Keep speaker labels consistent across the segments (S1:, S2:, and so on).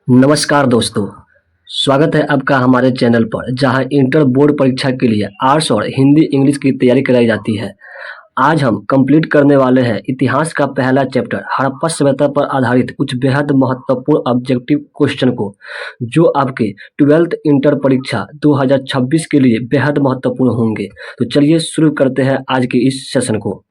S1: नमस्कार दोस्तों, स्वागत है आपका हमारे चैनल पर जहां इंटर बोर्ड परीक्षा के लिए आर्ट्स और हिंदी इंग्लिश की तैयारी कराई जाती है। आज हम कंप्लीट करने वाले हैं इतिहास का पहला चैप्टर हड़प्पा सभ्यता पर आधारित कुछ बेहद महत्वपूर्ण ऑब्जेक्टिव क्वेश्चन को, जो आपके 12th इंटर परीक्षा 2026 के लिए बेहद महत्वपूर्ण होंगे। तो चलिए शुरू करते हैं आज के इस सेशन को।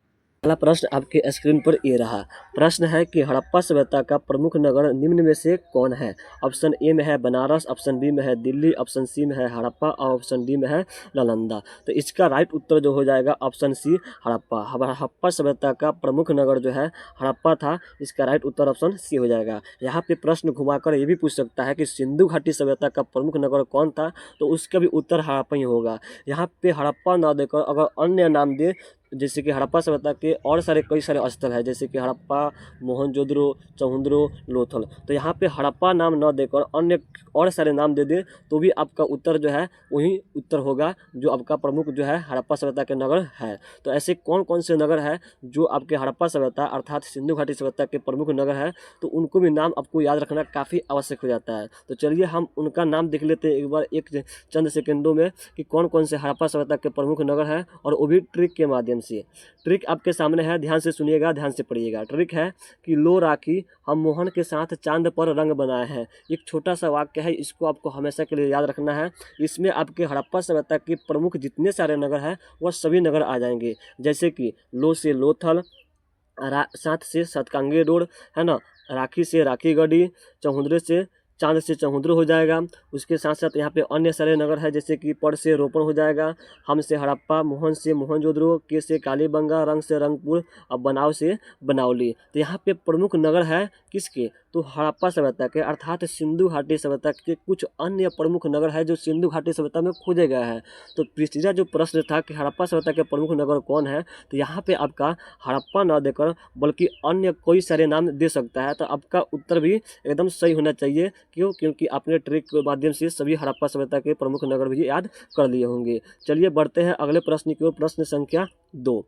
S1: पहला प्रश्न आपके स्क्रीन पर ये रहा। प्रश्न है कि हड़प्पा सभ्यता का प्रमुख नगर निम्न में से कौन है। ऑप्शन ए में है बनारस, ऑप्शन बी में है दिल्ली, ऑप्शन सी में है हड़प्पा और ऑप्शन डी में है नालंदा। तो इसका राइट उत्तर जो हो जाएगा ऑप्शन सी हड़प्पा। हड़प्पा सभ्यता का प्रमुख नगर जो है हड़प्पा था। इसका राइट उत्तर ऑप्शन सी हो जाएगा। यहाँ पे प्रश्न घुमाकर ये भी पूछ सकता है कि सिंधु घाटी सभ्यता का प्रमुख नगर कौन था, तो उसका भी उत्तर हड़प्पा ही होगा। यहाँ पे हड़प्पा ना देकर अगर अन्य नाम दे, जैसे कि हड़प्पा सभ्यता के और कई सारे स्थल है, जैसे कि हड़प्पा, मोहनजोदड़ो, चहुंदरो, लोथल। तो यहाँ पे हड़प्पा नाम न देकर अन्य और सारे नाम दे दे तो भी आपका उत्तर जो है वही उत्तर होगा जो आपका प्रमुख जो है हड़प्पा सभ्यता के नगर है। तो ऐसे कौन कौन से नगर है जो आपके हड़प्पा सभ्यता अर्थात सिंधु घाटी सभ्यता के प्रमुख नगर है, तो उनको भी नाम आपको याद रखना काफ़ी आवश्यक हो जाता है। तो चलिए हम उनका नाम देख लेते हैं एक बार एक चंद सेकेंडों में कि कौन कौन से हड़प्पा सभ्यता के प्रमुख नगर है, और वो भी ट्रिक के माध्यम से। ट्रिक आपके सामने है, ध्यान से सुनिएगा, ध्यान से पढ़िएगा। ट्रिक है कि लो राखी हम मोहन के साथ चांद पर रंग बनाए हैं। एक छोटा सा वाक्य है, इसको आपको हमेशा के लिए याद रखना है। इसमें आपके हड़प्पा सभ्यता के प्रमुख जितने सारे नगर हैं वह सभी नगर आ जाएंगे, जैसे कि लो से लोथल, सात से सतकांगे रोड है ना, राखी से राखीगढ़ी, चौहुद्रे से चांद से चौहुद्र हो जाएगा। उसके साथ साथ यहाँ पे अन्य सारे नगर है, जैसे कि पड़ से रोपण हो जाएगा, हम से हड़प्पा, मोहन से मोहनजोदड़ो, के से कालीबंगा, रंग से रंगपुर और बनाव से बनावली। तो यहाँ पे प्रमुख नगर है किसके, तो हड़प्पा सभ्यता के अर्थात सिंधु घाटी सभ्यता के कुछ अन्य प्रमुख नगर है जो सिंधु घाटी सभ्यता में खोजे गए हैं। तो पिछला जो प्रश्न था कि हड़प्पा सभ्यता के प्रमुख नगर कौन है, तो यहाँ पे आपका हड़प्पा न देकर बल्कि अन्य कोई सारे नाम दे सकता है। तो आपका उत्तर भी एकदम सही होना चाहिए। क्यों? क्योंकि आपने ट्रिक के माध्यम से सभी हड़प्पा सभ्यता के प्रमुख नगर भी याद कर लिए होंगे। चलिए बढ़ते हैं अगले प्रश्न की ओर। प्रश्न संख्या 2।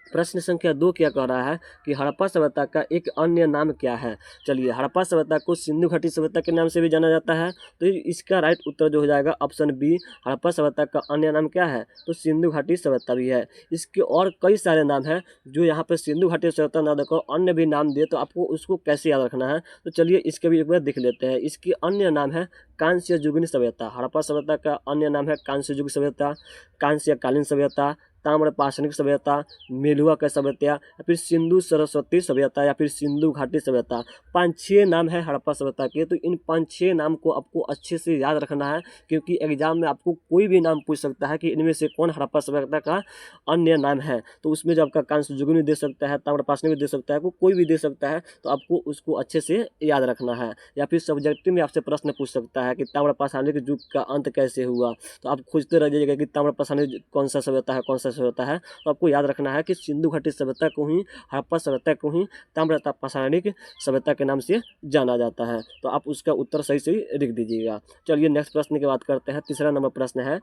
S1: प्रश्न संख्या 2 क्या कह रहा है कि हड़प्पा सभ्यता का एक अन्य नाम क्या है। चलिए, हड़प्पा सभ्यता को सिंधु घाटी सभ्यता के नाम से भी जाना जाता है, तो इसका राइट उत्तर जो हो जाएगा ऑप्शन बी। हड़प्पा सभ्यता का अन्य नाम क्या है, तो सिंधु घाटी सभ्यता भी है। इसके और कई सारे नाम हैं जो यहाँ पर सिंधु घाटी सभ्यता ना देकर अन्य भी नाम दे, तो आपको उसको कैसे याद रखना है, तो चलिए इसके भी एक बार देख लेते हैं। इसकी अन्य नाम है कांस्य युगीन सभ्यता। हड़प्पा सभ्यता का अन्य नाम है कांस्य युग सभ्यता, कांस्यकालीन सभ्यता, ताम्र पाषाणिक सभ्यता, मेलुआ का सभ्यता, या फिर सिंधु सरस्वती सभ्यता, या फिर सिंधु घाटी सभ्यता। 5-6 नाम है हड़प्पा सभ्यता के। तो इन 5-6 नाम को आपको अच्छे से याद रखना है, क्योंकि एग्जाम में आपको कोई भी नाम पूछ सकता है कि इनमें से कौन हड़प्पा सभ्यता का अन्य नाम है। तो उसमें जो आपका कांस्य युगीन भी दे सकता है, ताम्र पाषाणिक भी दे सकता है, कोई भी दे सकता है। तो आपको उसको अच्छे से याद रखना है। या फिर सब्जेक्टिव में आपसे प्रश्न पूछ सकता है कि ताम्र पाषाणिक युग का अंत कैसे हुआ, तो आप खोजते रह जाइएगा कि ताम्र पाषाणिक कौन सा सभ्यता है, कौन सा सभ्यता है। तो आपको याद रखना है कि सिंधु घाटी सभ्यता को ही, हड़प्पा सभ्यता को ही ताम्र पाषाणिक सभ्यता के नाम से जाना जाता है। तो आप उसका उत्तर सही सही लिख दीजिएगा। चलिए नेक्स्ट प्रश्न की बात करते हैं। तीसरा नंबर प्रश्न है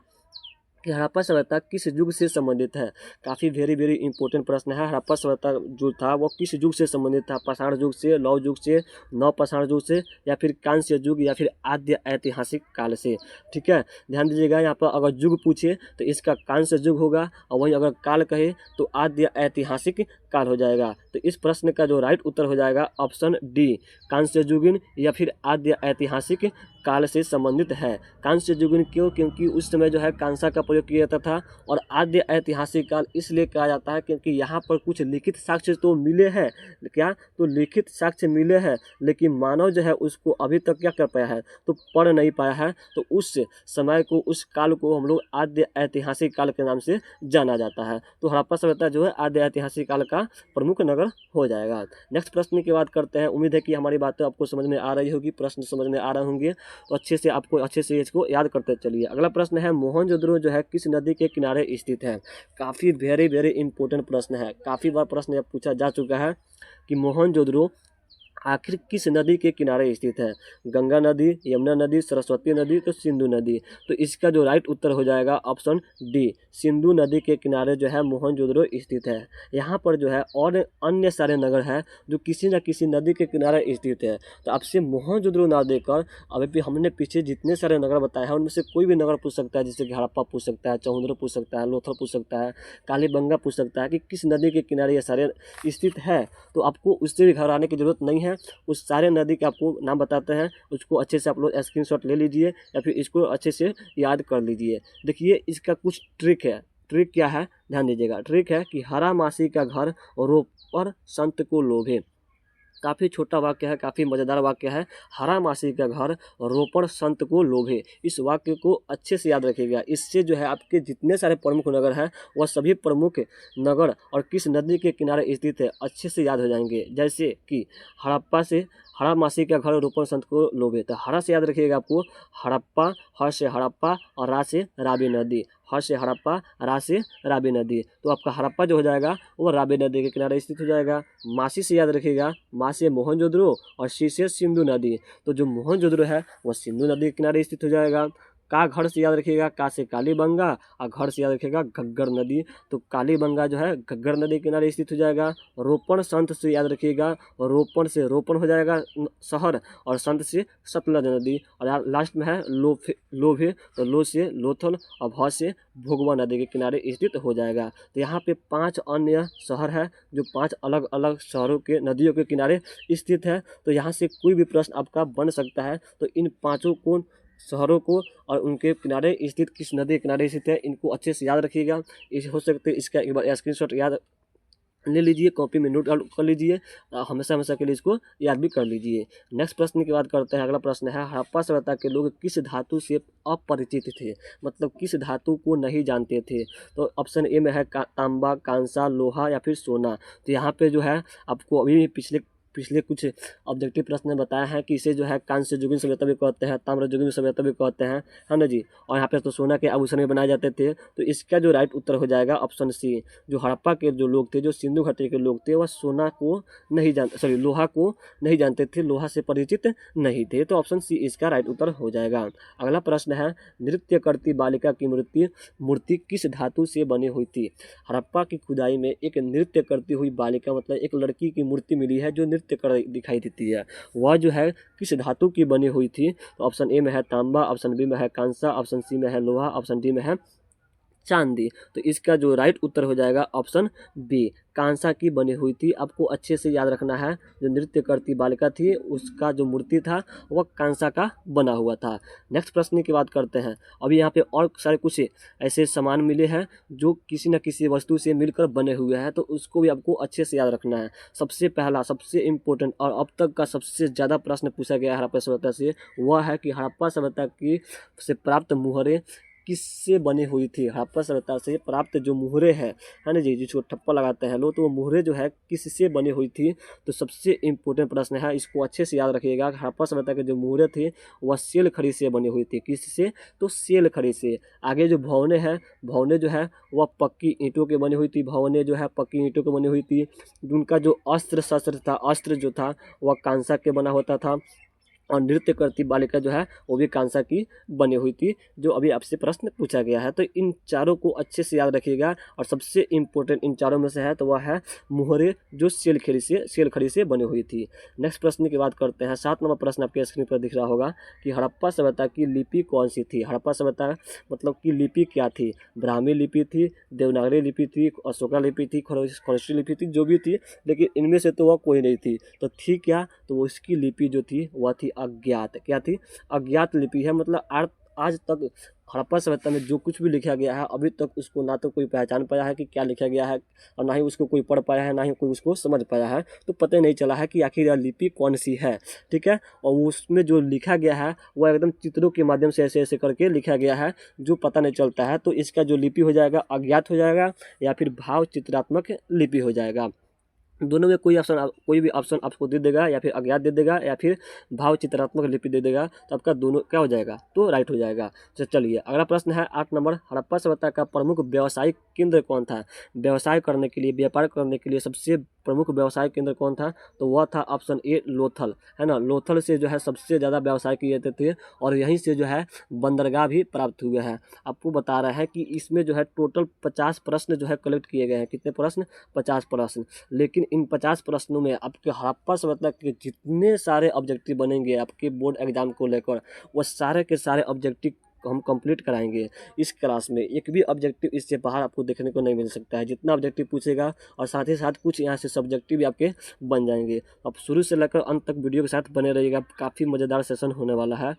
S1: कि हड़प्पा सभ्यता किस युग से संबंधित है। काफ़ी वेरी वेरी इंपॉर्टेंट प्रश्न है। हड़प्पा सभ्यता जो था वो किस युग से संबंधित था, पाषाण युग से, लौह युग से, नव पाषाण युग से, या फिर कांस्य युग, या फिर आद्य ऐतिहासिक काल से। ठीक है, ध्यान दीजिएगा। यहाँ पर अगर युग पूछे तो इसका कांस्य युग होगा, और वहीं अगर काल कहे तो आद्य ऐतिहासिक काल हो जाएगा। तो इस प्रश्न का जो राइट उत्तर हो जाएगा ऑप्शन डी, कांस्य युगीन या फिर आद्य ऐतिहासिक काल से संबंधित है। कांस्य युगीन क्यों? क्योंकि उस समय जो है कांसा का प्रयोग किया जाता था। और आद्य ऐतिहासिक काल इसलिए कहा जाता है क्योंकि यहाँ पर कुछ लिखित साक्ष्य तो मिले हैं, क्या, तो लिखित साक्ष्य मिले हैं, लेकिन मानव जो है उसको अभी तक क्या कर पाया है, तो पढ़ नहीं पाया है। तो उस समय को, उस काल को हम लोग आद्य ऐतिहासिक काल के नाम से जाना जाता है। तो हड़प्पा सभ्यता जो है आद्य ऐतिहासिक काल का प्रमुख नगर हो जाएगा। नेक्स्ट प्रश्न की बात करते हैं। उम्मीद है कि हमारी बातें आपको समझ में आ रही होगी, प्रश्न समझ में आ रहे होंगे, तो अच्छे से इसको याद करते चलिए। अगला प्रश्न है, मोहनजोदड़ो जो है किस नदी के किनारे स्थित है। काफ़ी वेरी वेरी इंपॉर्टेंट प्रश्न है। काफ़ी बार प्रश्न पूछा जा चुका है कि मोहनजोदड़ो आखिर किस नदी के किनारे स्थित है? गंगा नदी, यमुना नदी, सरस्वती नदी, तो सिंधु नदी। तो इसका जो राइट उत्तर हो जाएगा ऑप्शन डी, सिंधु नदी के किनारे जो है मोहनजोदड़ो स्थित है। यहाँ पर जो है और अन्य सारे नगर हैं जो किसी न किसी नदी के किनारे स्थित है। तो आपसे मोहनजोदड़ो ना देकर अभी भी हमने पीछे जितने सारे नगर बताए हैं उनमें से कोई भी नगर पूछ सकता है, जैसे कि हड़प्पा पूछ सकता है, चौहंदरो पूछ सकता है, लोथल पूछ सकता है, कालीबंगा पूछ सकता है कि किस नदी के किनारे ये सारे स्थित है। तो आपको उससे भी घबराने की जरूरत नहीं है। उस सारे नदी के आपको नाम बताते हैं, उसको अच्छे से आप लोग स्क्रीनशॉट ले लीजिए या फिर इसको अच्छे से याद कर लीजिए। देखिए इसका कुछ ट्रिक है। ट्रिक क्या है, ध्यान दीजिएगा। ट्रिक है कि हरा मासी का घर रोपर संत को लोभे। काफ़ी छोटा वाक्य है, काफ़ी मज़ेदार वाक्य है। हरा मासी का घर रोपड़ संत को लोभे। इस वाक्य को अच्छे से याद रखिएगा। इससे जो है आपके जितने सारे प्रमुख नगर हैं वह सभी प्रमुख नगर और किस नदी के किनारे स्थित है अच्छे से याद हो जाएंगे। जैसे कि हड़प्पा से हरा मासी का घर रोपड़ संत को लोभे, तो हरा से याद रखिएगा आपको हड़प्पा, हर से हड़प्पा और रा से रावी नदी। हर से हड़प्पा, रा से रावी नदी। तो आपका हड़प्पा जो हो जाएगा वो रावी नदी के किनारे स्थित हो जाएगा। मासी से याद रखिएगा, मा से मोहनजोदड़ो और सी से सिंधु नदी। तो जो मोहनजोदड़ो है वह सिंधु नदी के किनारे स्थित हो जाएगा। का घर से याद रखिएगा, का से कालीबंगा और घर से याद रखिएगा घग्गर नदी। तो कालीबंगा जो है घग्गर नदी के किनारे स्थित हो जाएगा। रोपण संत से याद रखिएगा, रोपण से रोपण हो जाएगा शहर और संत से सतलज नदी। और लास्ट में है लोभे, तो लो से लोथल और भ से भोगवा नदी के किनारे स्थित हो जाएगा। तो यहाँ पे 5 अन्य शहर है जो 5 अलग अलग शहरों के नदियों के किनारे स्थित है। तो यहाँ से कोई भी प्रश्न आपका बन सकता है। तो इन 5 को शहरों को और उनके किनारे स्थित किस नदी के किनारे स्थित है इनको अच्छे से याद रखिएगा। इस हो सकते इसका एक बार स्क्रीनशॉट याद ले लीजिए, कॉपी में नोट डाउन कर लीजिए, हमेशा हमेशा के लिए इसको याद भी कर लीजिए। नेक्स्ट प्रश्न की बात करते हैं। अगला प्रश्न है, हड़प्पा सभ्यता के लोग किस धातु से अपरिचित थे, मतलब किस धातु को नहीं जानते थे। तो ऑप्शन ए में है तांबा, कांसा, लोहा या फिर सोना। तो यहाँ पे जो है आपको अभी पिछले कुछ ऑब्जेक्टिव प्रश्न ने बताया है कि इसे जो है कांस्य जुगीन सभ्यता भी कहते हैं, ताम्र जुगीन सभ्यता भी कहते हैं, है ना जी। और यहाँ पे तो सोना के आभूषण भी बनाए जाते थे। तो इसका जो राइट उत्तर हो जाएगा ऑप्शन सी। जो हड़प्पा के जो लोग थे, जो सिंधु घाटी के लोग थे, वह सोना को नहीं जानते, सॉरी लोहा को नहीं जानते थे, लोहा से परिचित नहीं थे। तो ऑप्शन सी इसका राइट उत्तर हो जाएगा। अगला प्रश्न है, नृत्य करती बालिका की मूर्ति किस धातु से बनी हुई थी। हड़प्पा की खुदाई में एक नृत्य करती हुई बालिका मतलब एक लड़की की मूर्ति मिली है जो नृत्य कर दिखाई देती है। वह जो है किस धातु की बनी हुई थी। तो ऑप्शन ए में है तांबा, ऑप्शन बी में है कांसा, ऑप्शन सी में है लोहा, ऑप्शन डी में है चांदी। तो इसका जो राइट उत्तर हो जाएगा ऑप्शन बी, कांसा की बनी हुई थी। आपको अच्छे से याद रखना है, जो नृत्य करती बालिका थी उसका जो मूर्ति था वह कांसा का बना हुआ था। नेक्स्ट प्रश्न की बात करते हैं। अभी यहाँ पे और सारे कुछ ऐसे सामान मिले हैं जो किसी न किसी वस्तु से मिलकर बने हुए हैं, तो उसको भी आपको अच्छे से याद रखना है। सबसे पहला, सबसे इम्पोर्टेंट और अब तक का सबसे ज़्यादा प्रश्न पूछा गया है हड़प्पा सभ्यता से, वह है कि हड़प्पा सभ्यता की से प्राप्त मुहरें किससे बनी हुई थी। हड़प्पा सभ्यता से प्राप्त जो मुहरे हैं, है ना जी, जिसको ठप्पा लगाते हैं लोग, तो वो मुहरे जो है किससे बनी हुई थी। तो सबसे इम्पोर्टेंट प्रश्न है, इसको अच्छे से याद रखिएगा। हड़प्पा सभ्यता के जो मुहरे थे वह सेल खड़ी से बनी हुई थी। किससे, तो सेल खड़ी से। आगे जो भवने हैं, भवने जो है वह पक्की ईंटों के बनी हुई थी। भवने जो है पक्की ईंटों के बनी हुई थी। उनका जो अस्त्र शस्त्र था, अस्त्र जो था वह कांसा के बना होता था। और नृत्य करती बालिका जो है वो भी कांसा की बनी हुई थी, जो अभी आपसे प्रश्न पूछा गया है। तो इन चारों को अच्छे से याद रखिएगा। और सबसे इम्पोर्टेंट इन चारों में से है तो वह है मुहरे, जो सेल खड़ी से बनी हुई थी। नेक्स्ट प्रश्न की बात करते हैं। 7 नंबर प्रश्न आपके स्क्रीन पर दिख रहा होगा कि हड़प्पा सभ्यता की लिपि कौन सी थी। हड़प्पा सभ्यता मतलब की लिपि क्या थी। ब्राह्मी लिपि थी, देवनागरी लिपि थी, अशोका लिपि थी, खरोष्टी लिपि थी, जो भी थी, लेकिन इनमें से तो वह कोई नहीं थी। तो थी क्या, तो वो इसकी लिपि जो थी वह थी अज्ञात। क्या थी, अज्ञात लिपि है। मतलब आज तक हड़प्पा सभ्यता में जो कुछ भी लिखा गया है अभी तक उसको ना तो कोई पहचान पाया है कि क्या लिखा गया है, और ना ही उसको कोई पढ़ पाया है, ना ही कोई उसको समझ पाया है। तो पता नहीं चला है कि आखिर यह लिपि कौन सी है। ठीक है, और उसमें जो लिखा गया है वह एकदम चित्रों के माध्यम से ऐसे ऐसे करके लिखा गया है जो पता नहीं चलता है। तो इसका जो लिपि हो जाएगा अज्ञात हो जाएगा, या फिर भाव चित्रात्मक लिपि हो जाएगा। दोनों में कोई भी ऑप्शन आपको दे देगा, या फिर अज्ञात दे देगा या फिर भाव चित्रात्मक लिपि दे देगा, तो आपका दोनों क्या हो जाएगा, तो राइट हो जाएगा। तो चलिए अगला प्रश्न है 8 नंबर। हड़प्पा सभ्यता का प्रमुख व्यावसायिक केंद्र कौन था। व्यवसाय करने के लिए, व्यापार करने के लिए सबसे प्रमुख व्यवसाय केंद्र कौन था, तो वह था ऑप्शन ए लोथल, है ना। लोथल से जो है सबसे ज़्यादा व्यवसाय किए जाते थे और यहीं से जो है बंदरगाह भी प्राप्त हुए हैं। आपको बता रहा है कि इसमें जो है टोटल 50 प्रश्न जो है कलेक्ट किए गए हैं। कितने प्रश्न? 50 प्रश्न। लेकिन इन 50 प्रश्नों में आपके हड़प्पा सभ्यता के जितने सारे ऑब्जेक्टिव बनेंगे आपके बोर्ड एग्जाम को लेकर, वो सारे के सारे ऑब्जेक्टिव हम कंप्लीट कराएंगे इस क्लास में। एक भी ऑब्जेक्टिव इससे बाहर आपको देखने को नहीं मिल सकता है। जितना ऑब्जेक्टिव पूछेगा और साथ ही साथ कुछ यहाँ से सब्जेक्टिव भी आपके बन जाएंगे। अब शुरू से लेकर अंत तक वीडियो के साथ बने रहिएगा, काफ़ी मज़ेदार सेशन होने वाला है।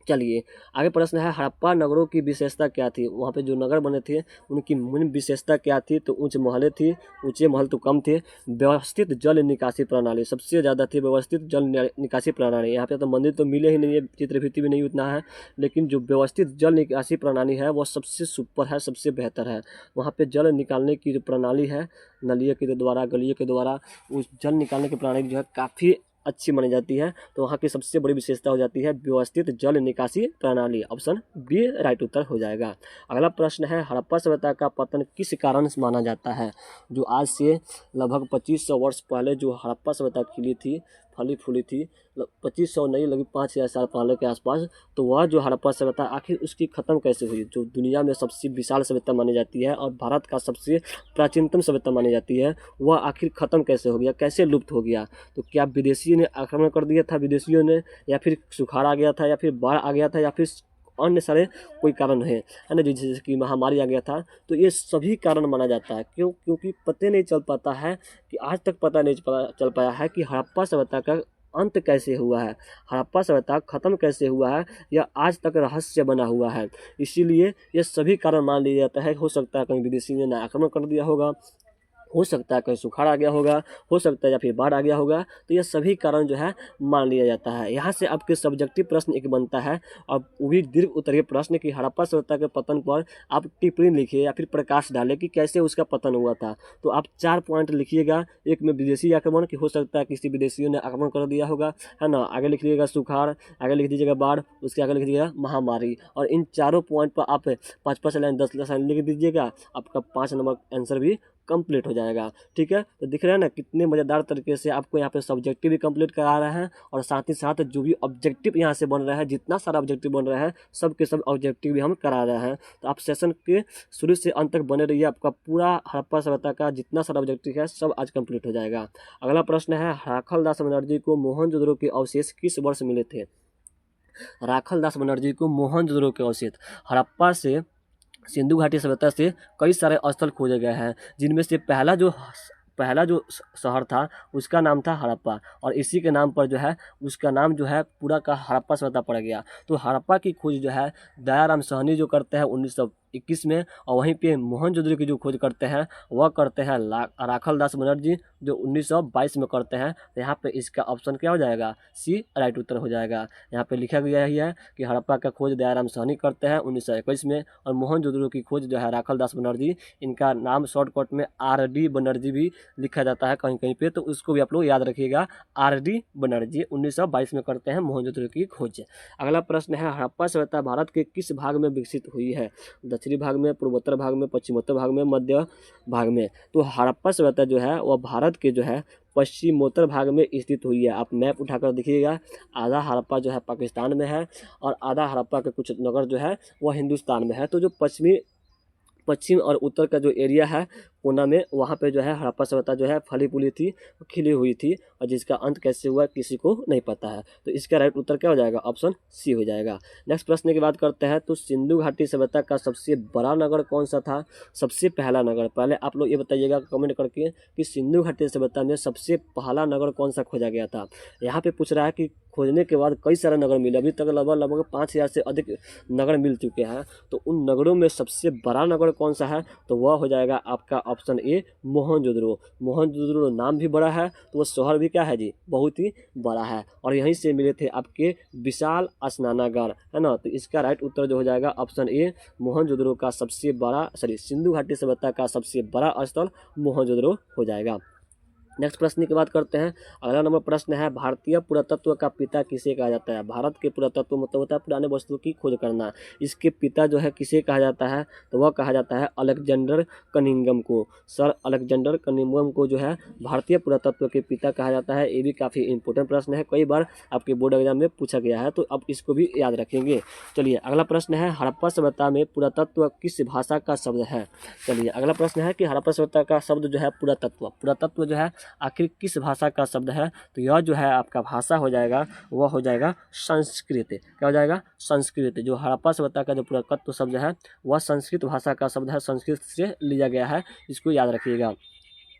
S1: चलिए आगे प्रश्न है, हड़प्पा नगरों की विशेषता क्या थी? वहाँ पे जो नगर बने थे उनकी मूल विशेषता क्या थी? तो ऊंचे महलें थी, ऊंचे महल तो कम थे। व्यवस्थित जल निकासी प्रणाली सबसे ज़्यादा थी, व्यवस्थित जल निकासी प्रणाली। यहाँ पे तो मंदिर तो मिले ही नहीं है, चित्रभित्ति भी नहीं उतना है, लेकिन जो व्यवस्थित जल निकासी प्रणाली है वो सबसे सुपर है, सबसे बेहतर है। वहाँ पर जल निकालने की जो प्रणाली है, नलियों के द्वारा, गलियों के द्वारा, उस जल निकालने की प्रणाली जो है काफ़ी अच्छी मानी जाती है। तो वहाँ की सबसे बड़ी विशेषता हो जाती है व्यवस्थित जल निकासी प्रणाली। ऑप्शन बी राइट उत्तर हो जाएगा। अगला प्रश्न है, हड़प्पा सभ्यता का पतन किस कारण से माना जाता है? जो आज से लगभग 2500 वर्ष पहले जो हड़प्पा सभ्यता खिली थी, फली फूली थी, 2500 नहीं लगभग 5000 साल पहले के आसपास, तो वह जो हड़प्पा सभ्यता आखिर उसकी ख़त्म कैसे हुई? जो दुनिया में सबसे विशाल सभ्यता मानी जाती है और भारत का सबसे प्राचीनतम सभ्यता मानी जाती है, वह आखिर ख़त्म कैसे हो गया, कैसे लुप्त हो गया? तो क्या विदेशियों ने आक्रमण कर दिया था, विदेशियों ने, या फिर सुखाड़ आ गया था, या फिर बाढ़ आ गया था, या फिर अन्य सारे कोई कारण है ना, जैसे कि महामारी आ गया था? तो ये सभी कारण माना जाता है। क्यों? क्योंकि पता नहीं चल पाता है कि आज तक पता नहीं चल पाया है कि हड़प्पा सभ्यता का अंत कैसे हुआ है, हड़प्पा सभ्यता खत्म कैसे हुआ है, या आज तक रहस्य बना हुआ है। इसीलिए ये सभी कारण मान लिया जाता है। हो सकता है कहीं विदेशी ने आक्रमण कर दिया होगा, हो सकता है कहीं सुखाड़ आ गया होगा, हो सकता है या फिर बाढ़ आ गया होगा। तो ये सभी कारण जो है मान लिया जाता है। यहाँ से आपके सब्जेक्टिव प्रश्न एक बनता है और वो भी दीर्घ उत्तरीय प्रश्न कि हड़प्पा सभ्यता के पतन पर आप टिप्पणी लिखिए या फिर प्रकाश डालें कि कैसे उसका पतन हुआ था। तो आप 4 पॉइंट लिखिएगा। एक में विदेशी आक्रमण, कि हो सकता है किसी विदेशियों ने आक्रमण कर दिया होगा, है ना। आगे लिख लीजिएगा सुखाड़, आगे लिख दीजिएगा बाढ़, उसके आगे लिख दीजिएगा महामारी। और इन चारों पॉइंट पर आप 5-5 लाइन 10 लाइन लिख दीजिएगा, आपका 5 नंबर आंसर भी कंप्लीट हो जाएगा। ठीक है, तो दिख रहा है ना कितने मज़ेदार तरीके से आपको यहाँ पे सब्जेक्टिव भी कंप्लीट करा रहे हैं और साथ ही साथ जो भी ऑब्जेक्टिव यहाँ से बन रहा है, जितना सारा ऑब्जेक्टिव बन रहा है, सब के सब ऑब्जेक्टिव भी हम करा रहे हैं। तो आप सेशन के शुरू से अंत तक बने रहिए, आपका पूरा हड़प्पा सभ्यता का जितना सारा ऑब्जेक्टिव है सब आज कंप्लीट हो जाएगा। अगला प्रश्न है, राखल दास बनर्जी को मोहनजोदड़ो के अवशेष किस वर्ष मिले थे? राखल दास बनर्जी को मोहनजोदड़ो के अवशेष, हड़प्पा से सिंधु घाटी सभ्यता से कई सारे स्थल खोजे गए हैं, जिनमें से पहला जो शहर था उसका नाम था हड़प्पा, और इसी के नाम पर जो है उसका नाम जो है पूरा का हड़प्पा सभ्यता पड़ गया। तो हड़प्पा की खोज जो है दयाराम साहनी जो करते हैं 1921 में, और वहीं पे मोहनजोदड़ो की जो खोज करते हैं वह करते हैं राखल दास बनर्जी, जो 1922 में करते हैं। तो यहाँ पे इसका ऑप्शन क्या हो जाएगा? सी राइट उत्तर हो जाएगा। यहाँ पे लिखा गया ही है कि हड़प्पा का खोज दयाराम साहनी करते हैं 1921 में, और मोहनजोदड़ो की खोज जो है राखल दास बनर्जी, इनका नाम शॉर्टकट में RD बनर्जी भी लिखा जाता है कहीं कहीं पे, तो उसको भी आप लोग याद रखिएगा। RD बनर्जी 1922 में करते हैं मोहनजोदड़ो की खोज। अगला प्रश्न है, हड़प्पा सभ्यता भारत के किस भाग में विकसित हुई है? दक्षिणी भाग में, पूर्वोत्तर भाग में, पश्चिमोत्तर भाग में, मध्य भाग में? तो हड़प्पा सभ्यता जो है वह भारत के जो है पश्चिमोत्तर भाग में स्थित हुई है। आप मैप उठाकर देखिएगा, आधा हड़प्पा जो है पाकिस्तान में है और आधा हड़प्पा के कुछ नगर जो है वह हिंदुस्तान में है। तो जो पश्चिम और उत्तर का जो एरिया है कोना में, वहाँ पे जो है हड़प्पा सभ्यता जो है फली फूली थी, खिली हुई थी, और जिसका अंत कैसे हुआ किसी को नहीं पता है। तो इसका राइट उत्तर क्या हो जाएगा? ऑप्शन सी हो जाएगा। नेक्स्ट प्रश्न की बात करते हैं, तो सिंधु घाटी सभ्यता का सबसे बड़ा नगर कौन सा था? सबसे पहला नगर, पहले आप लोग ये बताइएगा कमेंट करके कि सिंधु घाटी सभ्यता में सबसे पहला नगर कौन सा खोजा गया था। यहाँ पे पूछ रहा है कि खोजने के बाद कई सारे नगर मिले, अभी तक लगभग 5000 से अधिक नगर मिल चुके हैं। तो उन नगरों में सबसे बड़ा नगर कौन सा है? तो वह हो जाएगा आपका ऑप्शन ए मोहनजोदड़ो। मोहनजोदड़ो नाम भी बड़ा है तो वो शहर भी क्या है जी? बहुत ही बड़ा है, और यहीं से मिले थे आपके विशाल स्नानागार, है ना। तो इसका राइट उत्तर जो हो जाएगा ऑप्शन ए, मोहनजोदड़ो का सबसे बड़ा सिंधु घाटी सभ्यता का सबसे बड़ा स्थल मोहनजोदड़ो हो जाएगा। नेक्स्ट प्रश्न की बात करते हैं। अगला नंबर प्रश्न है, भारतीय पुरातत्व का पिता किसे कहा जाता है। भारत के पुरातत्व मतलब होता है पुराने वस्तुओं की खोज करना। इसके पिता जो है किसे कहा जाता है, तो वह कहा जाता है अलेक्जेंडर कनिंघम को। सर अलेक्जेंडर कनिंघम को जो है भारतीय पुरातत्व के पिता कहा जाता है। ये भी काफ़ी इंपॉर्टेंट प्रश्न है, कई बार आपके बोर्ड एग्जाम में पूछा गया है, तो आप इसको भी याद रखेंगे। चलिए अगला प्रश्न है, हड़प्पा सभ्यता में पुरातत्व किस भाषा का शब्द है। चलिए अगला प्रश्न है कि हड़प्पा सभ्यता का शब्द जो है पुरातत्व, पुरातत्व जो है आखिर किस भाषा का शब्द है, तो यह जो है आपका भाषा हो जाएगा, वह हो जाएगा संस्कृत। क्या हो जाएगा, संस्कृत। जो हड़प्पा सभ्यता का जो पुरातत्व शब्द है वह संस्कृत भाषा का शब्द है, संस्कृत से लिया गया है, इसको याद रखिएगा।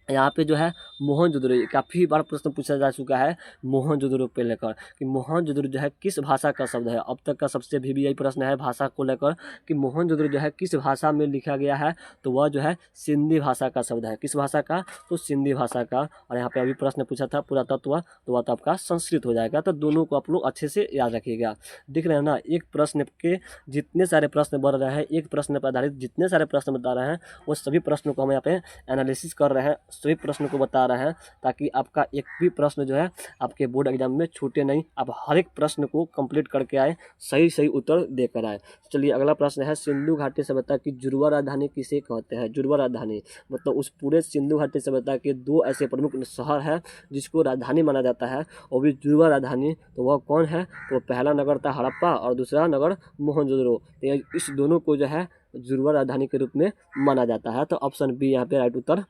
S1: यहाँ पे जो है मोहनजोदड़ो, काफ़ी बार प्रश्न पूछा जा चुका है मोहनजोदड़ो पे लेकर कि मोहनजोदड़ो जो है किस भाषा का शब्द है। अब तक का सबसे भी यही प्रश्न है भाषा को लेकर कि मोहनजोदड़ो जो है किस भाषा में लिखा गया है, तो वह जो है सिंधी भाषा का शब्द है। किस भाषा का, तो सिंधी भाषा का। और यहाँ पे अभी प्रश्न पूछा था पुरातत्व, तो वह तो आपका संस्कृत हो जाएगा। तो दोनों को आप लोग अच्छे से याद रखिएगा। दिख रहे हैं ना, एक प्रश्न के जितने सारे प्रश्न बढ़ रहे हैं, एक प्रश्न पर आधारित जितने सारे प्रश्न बता रहे हैं, वो सभी प्रश्नों को हम यहाँ पे एनालिसिस कर रहे हैं, सभी प्रश्न को बता रहे हैं, ताकि आपका एक भी प्रश्न जो है आपके बोर्ड एग्जाम में छूटे नहीं, आप हर एक प्रश्न को कंप्लीट करके आए, सही सही उत्तर देकर आए। चलिए अगला प्रश्न है, सिंधु घाटी सभ्यता की जुड़वा राजधानी किसे कहते हैं। जुड़वा राजधानी मतलब उस पूरे सिंधु घाटी सभ्यता के दो ऐसे प्रमुख शहर है जिसको राजधानी माना जाता है, और भी जुड़वा राजधानी, तो वह कौन है, तो पहला नगर था हड़प्पा और दूसरा नगर मोहनजोदड़ो। तो इस दोनों को जो है जुड़वा राजधानी के रूप में माना जाता है। तो ऑप्शन बी यहाँ पे राइट उत्तर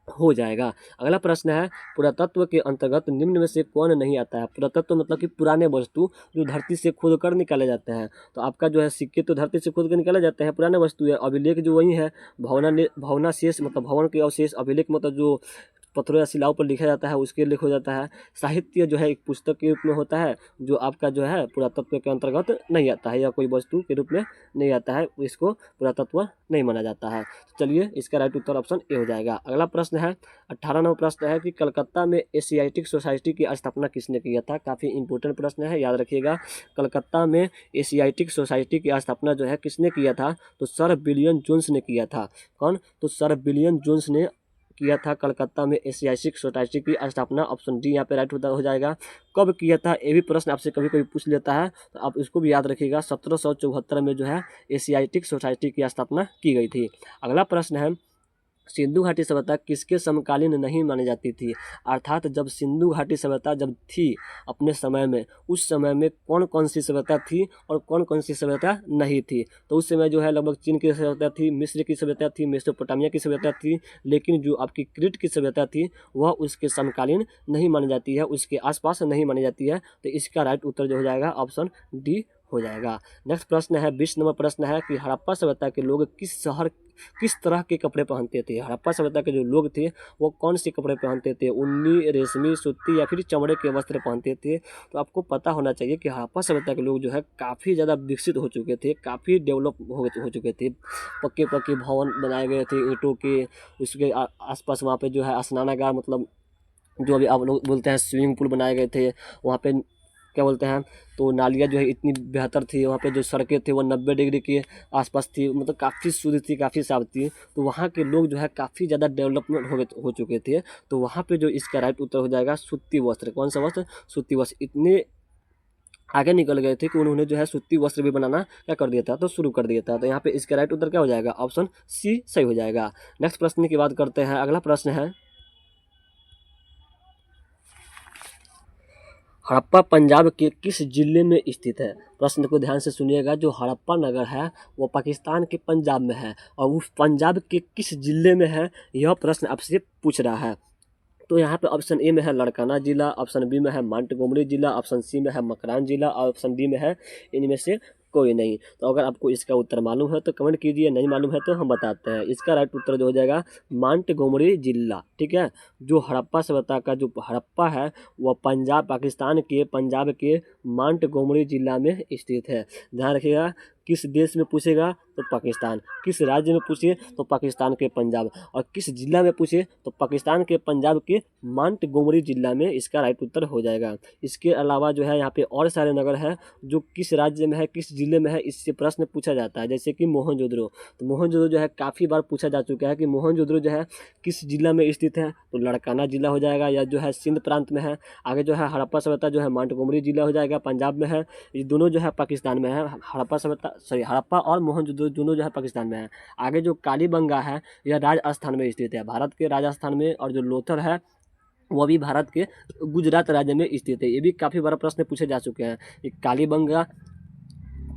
S1: हो जाएगा। अगला प्रश्न है, पुरातत्व के अंतर्गत निम्न में से कौन नहीं आता है। पुरातत्व मतलब कि पुराने वस्तु जो धरती से खोद कर निकाले जाते हैं। तो आपका जो है सिक्के तो धरती से खोद कर निकाले जाते हैं, पुराने वस्तु है। अभिलेख जो वही है, भवनाशेष मतलब भवन के अवशेष, अभिलेख मतलब जो पत्थरों या शिलाओं पर लिखा जाता है उसके लेख हो जाता है। साहित्य जो है एक पुस्तक के रूप में होता है, जो आपका जो है पुरातत्व के अंतर्गत नहीं आता है, या कोई वस्तु के रूप में नहीं आता है, इसको पुरातत्व नहीं माना जाता है। चलिए इसका राइट उत्तर ऑप्शन ए हो जाएगा। अगला प्रश्न है, 18 नंबर प्रश्न है कि कलकत्ता में एशियाटिक सोसाइटी की स्थापना किसने किया था। काफ़ी इंपॉर्टेंट प्रश्न है, याद रखिएगा। कलकत्ता में एशियाटिक सोसाइटी की स्थापना जो है किसने किया था, तो सर विलियम जोन्स ने किया था। कौन, तो सर विलियम जोन्स ने किया था कलकत्ता में एशियाटिक सोसाइटी की स्थापना। ऑप्शन डी यहाँ पे राइट होता हो जाएगा। कब किया था, ये भी प्रश्न आपसे कभी कभी पूछ लेता है, तो आप इसको भी याद रखिएगा। 1774 में जो है एशियाटिक सोसाइटी की स्थापना की गई थी। अगला प्रश्न है, सिंधु घाटी सभ्यता किसके समकालीन नहीं मानी जाती थी। अर्थात जब सिंधु घाटी सभ्यता जब थी अपने समय में, उस समय में कौन कौन सी सभ्यता थी और कौन कौन सी सभ्यता नहीं थी। तो उस समय जो है लगभग चीन की सभ्यता थी, मिस्र की सभ्यता थी, मेसोपोटामिया की सभ्यता थी, लेकिन जो आपकी क्रीट की सभ्यता थी वह उसके समकालीन नहीं मानी जाती है, उसके आसपास नहीं मानी जाती है। तो इसका राइट उत्तर जो हो जाएगा ऑप्शन डी हो जाएगा। नेक्स्ट प्रश्न है, 20 नंबर प्रश्न है कि हड़प्पा सभ्यता के लोग किस तरह के कपड़े पहनते थे। हड़प्पा सभ्यता के जो लोग थे वो कौन से कपड़े पहनते थे, ऊनी, रेशमी, सूती या फिर चमड़े के वस्त्र पहनते थे। तो आपको पता होना चाहिए कि हड़प्पा सभ्यता के लोग जो है काफ़ी ज़्यादा विकसित हो चुके थे, काफ़ी डेवलप हो चुके थे। पक्के पक्के भवन बनाए गए थे ईंटों के, उसके आसपास वहाँ पे जो है स्नानागार मतलब जो अभी आप लोग बोलते हैं स्विमिंग पूल बनाए गए थे। वहाँ पे क्या बोलते हैं, तो नालियाँ जो है इतनी बेहतर थी, वहाँ पे जो सड़कें थे वो 90 डिग्री के आसपास थी, मतलब काफ़ी शुद्ध थी, काफ़ी साफ थी। तो वहाँ के लोग जो है काफ़ी ज़्यादा डेवलपमेंट हो चुके थे। तो वहाँ पे जो इसका राइट उत्तर हो जाएगा सूती वस्त्र। कौन सा वस्त्र, सूती वस्त्र। इतने आगे निकल गए थे कि उन्होंने जो है सूती वस्त्र भी बनाना क्या कर दिया था, तो शुरू कर दिया था। तो यहाँ पे इसका राइट उत्तर क्या हो जाएगा, ऑप्शन सी सही हो जाएगा। नेक्स्ट प्रश्न की बात करते हैं। अगला प्रश्न है, हड़प्पा पंजाब के किस जिले में स्थित है। प्रश्न को ध्यान से सुनिएगा। जो हड़प्पा नगर है वो पाकिस्तान के पंजाब में है, और उस पंजाब के किस जिले में है, यह प्रश्न आपसे पूछ रहा है। तो यहाँ पे ऑप्शन ए में है लड़काना जिला, ऑप्शन बी में है मोंटगोमरी जिला, ऑप्शन सी में है मकरान जिला, और ऑप्शन डी में है इनमें से कोई नहीं। तो अगर आपको इसका उत्तर मालूम है तो कमेंट कीजिए, नहीं मालूम है तो हम बताते हैं। इसका राइट उत्तर जो हो जाएगा मोंटगोमरी जिला। ठीक है, जो हड़प्पा सभ्यता का जो हड़प्पा है वह पाकिस्तान के पंजाब के मोंटगोमरी जिला में स्थित है। ध्यान रखिएगा किस देश में पूछेगा तो पाकिस्तान, किस राज्य में पूछे तो पाकिस्तान के पंजाब, और किस जिला में पूछे तो पाकिस्तान के पंजाब के मांटगोमरी जिला में इसका राइट उत्तर हो जाएगा। इसके अलावा जो है यहाँ पे और सारे नगर हैं जो किस राज्य में है, किस जिले में है, इससे प्रश्न पूछा जाता है। जैसे कि मोहनजोदड़ो, तो मोहनजोदड़ो जो है काफ़ी बार पूछा जा चुका है कि मोहनजोदड़ो जो है किस जिला में स्थित है, तो लड़काना जिला हो जाएगा, या जो है सिंध प्रांत में है। आगे जो है हड़प्पा सभ्यता जो है मांटगोमरी जिला हो जाएगा, पंजाब में है। ये दोनों जो है पाकिस्तान में है। हड़प्पा सभ्यता हड़प्पा और मोहनजोदड़ो दोनों जो है पाकिस्तान में है। आगे जो कालीबंगा है यह राजस्थान में स्थित है, भारत के राजस्थान में, और जो लोथल है वो भी भारत के गुजरात राज्य में स्थित है। ये भी काफ़ी बार प्रश्न पूछे जा चुके हैं। ये कालीबंगा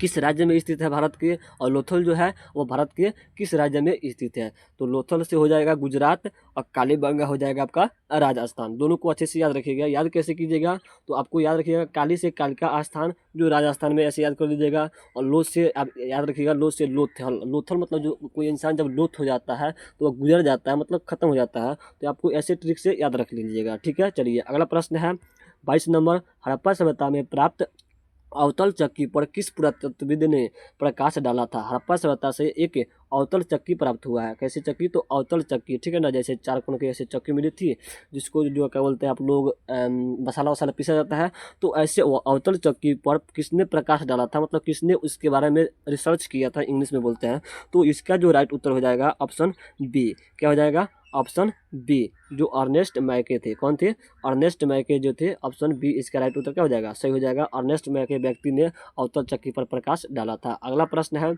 S1: किस राज्य में स्थित है भारत के, और लोथल जो है वो भारत के किस राज्य में स्थित है। तो लोथल से हो जाएगा गुजरात और कालीबंगा हो जाएगा आपका राजस्थान। दोनों को अच्छे से याद रखिएगा। याद कैसे कीजिएगा, तो आपको याद रखिएगा काली से कालिका स्थान जो राजस्थान में, ऐसे याद कर लीजिएगा। और लोथ से आप याद रखिएगा, लोथ से लोथल। लोथल मतलब जो कोई इंसान जब लोथ हो जाता है तो वह गुजर जाता है, मतलब खत्म हो जाता है। तो आपको ऐसे ट्रिक से याद रख लीजिएगा, ठीक है। चलिए अगला प्रश्न है 22 नंबर। हड़प्पा सभ्यता में प्राप्त अवतल चक्की पर किस पुरातत्वविद ने प्रकाश डाला था। हड़प्पा सभ्यता से एक अवतल चक्की प्राप्त हुआ है। कैसी चक्की, तो अवतल चक्की, ठीक है ना। जैसे 4 कोण की ऐसे चक्की मिली थी जिसको जो क्या बोलते हैं आप लोग, मसाला वसाला पीसा जाता है। तो ऐसे अवतल चक्की पर किसने प्रकाश डाला था, मतलब किसने उसके बारे में रिसर्च किया था, इंग्लिश में बोलते हैं। तो इसका जो राइट उत्तर हो जाएगा ऑप्शन बी। क्या हो जाएगा, ऑप्शन बी, जो अर्नेस्ट मैके थे। कौन थे, अर्नेस्ट मैके जो थे। ऑप्शन बी इसका राइट उत्तर क्या हो जाएगा, सही हो जाएगा। अर्नेस्ट मैके व्यक्ति ने अवतल चक्की पर प्रकाश डाला था। अगला प्रश्न है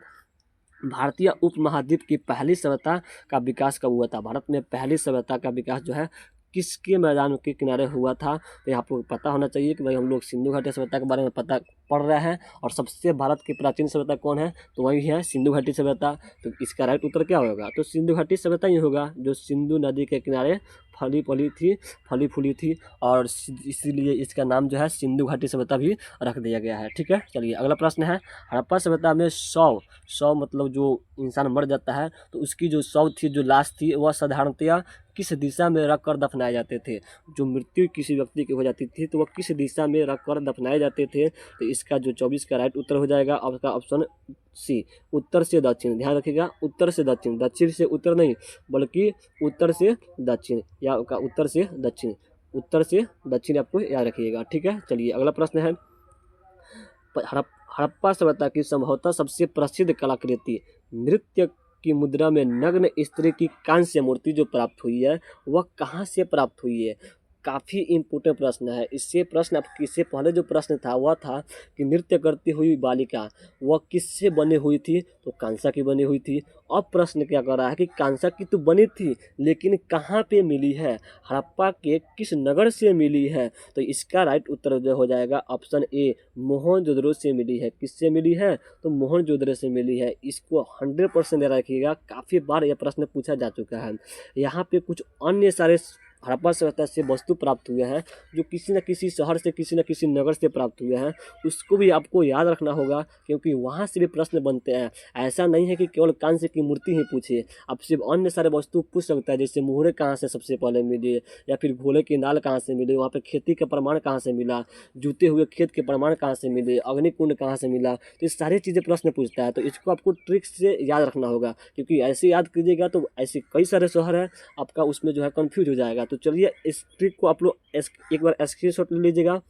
S1: भारतीय उपमहाद्वीप की पहली सभ्यता का विकास कब हुआ था। भारत में पहली सभ्यता का विकास जो है किसके मैदान के किनारे हुआ था। तो यहाँ आपको पता होना चाहिए कि भाई हम लोग सिंधु घाटी सभ्यता के बारे में पता पढ़ रहे हैं, और सबसे भारत की प्राचीन सभ्यता कौन है, तो वही है सिंधु घाटी सभ्यता। तो इसका राइट उत्तर क्या होगा, तो सिंधु घाटी सभ्यता ही होगा, जो सिंधु नदी के किनारे फली फूली थी, और इसीलिए इसका नाम जो है सिंधु घाटी सभ्यता भी रख दिया गया है, ठीक है। चलिए अगला प्रश्न है हड़प्पा सभ्यता में शव मतलब जो इंसान मर जाता है तो उसकी जो शव थी, जो लाश थी, वह साधारणतया किस दिशा में रख कर दफनाए जाते थे। जो मृत्यु किसी व्यक्ति की हो जाती थी तो वह किस दिशा में रख कर दफनाए जाते थे। तो इसका जो 24 का राइट उत्तर हो जाएगा आपका ऑप्शन सी, उत्तर से दक्षिण। ध्यान रखिएगा, उत्तर से दक्षिण, दक्षिण से उत्तर नहीं बल्कि उत्तर से दक्षिण, या उत्तर से दक्षिण, उत्तर से दक्षिण आपको याद रखिएगा, ठीक है। चलिए अगला प्रश्न है हड़प्पा सभ्यता की संभवतः सबसे प्रसिद्ध कलाकृति नृत्य की मुद्रा में नग्न स्त्री की कांस्य मूर्ति जो प्राप्त हुई है वह कहाँ से प्राप्त हुई है। काफ़ी इम्पोर्टेंट प्रश्न है। इससे पहले जो प्रश्न था वह था कि नृत्य करती हुई बालिका वह किससे बनी हुई थी, तो कांसा की बनी हुई थी। अब प्रश्न क्या कर रहा है कि कांसा की तो बनी थी लेकिन कहाँ पे मिली है, हड़प्पा के किस नगर से मिली है। तो इसका राइट उत्तर जो हो जाएगा ऑप्शन ए, मोहनजोदड़ो से मिली है। किससे मिली है, तो मोहनजोदड़ो से मिली है। इसको 100% याद रखिएगा, काफ़ी बार यह प्रश्न पूछा जा चुका है। यहाँ पे कुछ अन्य सारे हड़प्पा सभ्यता से वस्तु प्राप्त हुए हैं जो किसी न किसी शहर से, किसी न किसी नगर से प्राप्त हुए हैं, उसको भी आपको याद रखना होगा क्योंकि वहाँ से भी प्रश्न बनते हैं। ऐसा नहीं है कि केवल कांस्य की मूर्ति ही पूछे, आपसे अन्य सारे वस्तु पूछ सकता है। जैसे मुहरे कहाँ से सबसे पहले मिले, या फिर घोड़े की नाल कहाँ से मिले, वहाँ पर खेती का प्रमाण कहाँ से मिला, जूते हुए खेत के प्रमाण कहाँ से मिले, अग्निकुंड कहाँ से मिला। तो ये सारी चीज़ें प्रश्न पूछता है। तो इसको आपको ट्रिक से याद रखना होगा क्योंकि ऐसे याद कीजिएगा तो ऐसे कई सारे शहर है आपका उसमें जो है कन्फ्यूज हो जाएगा। तो चलिए इस ट्रिक को आप लोग एक बार स्क्रीनशॉट ले लीजिएगा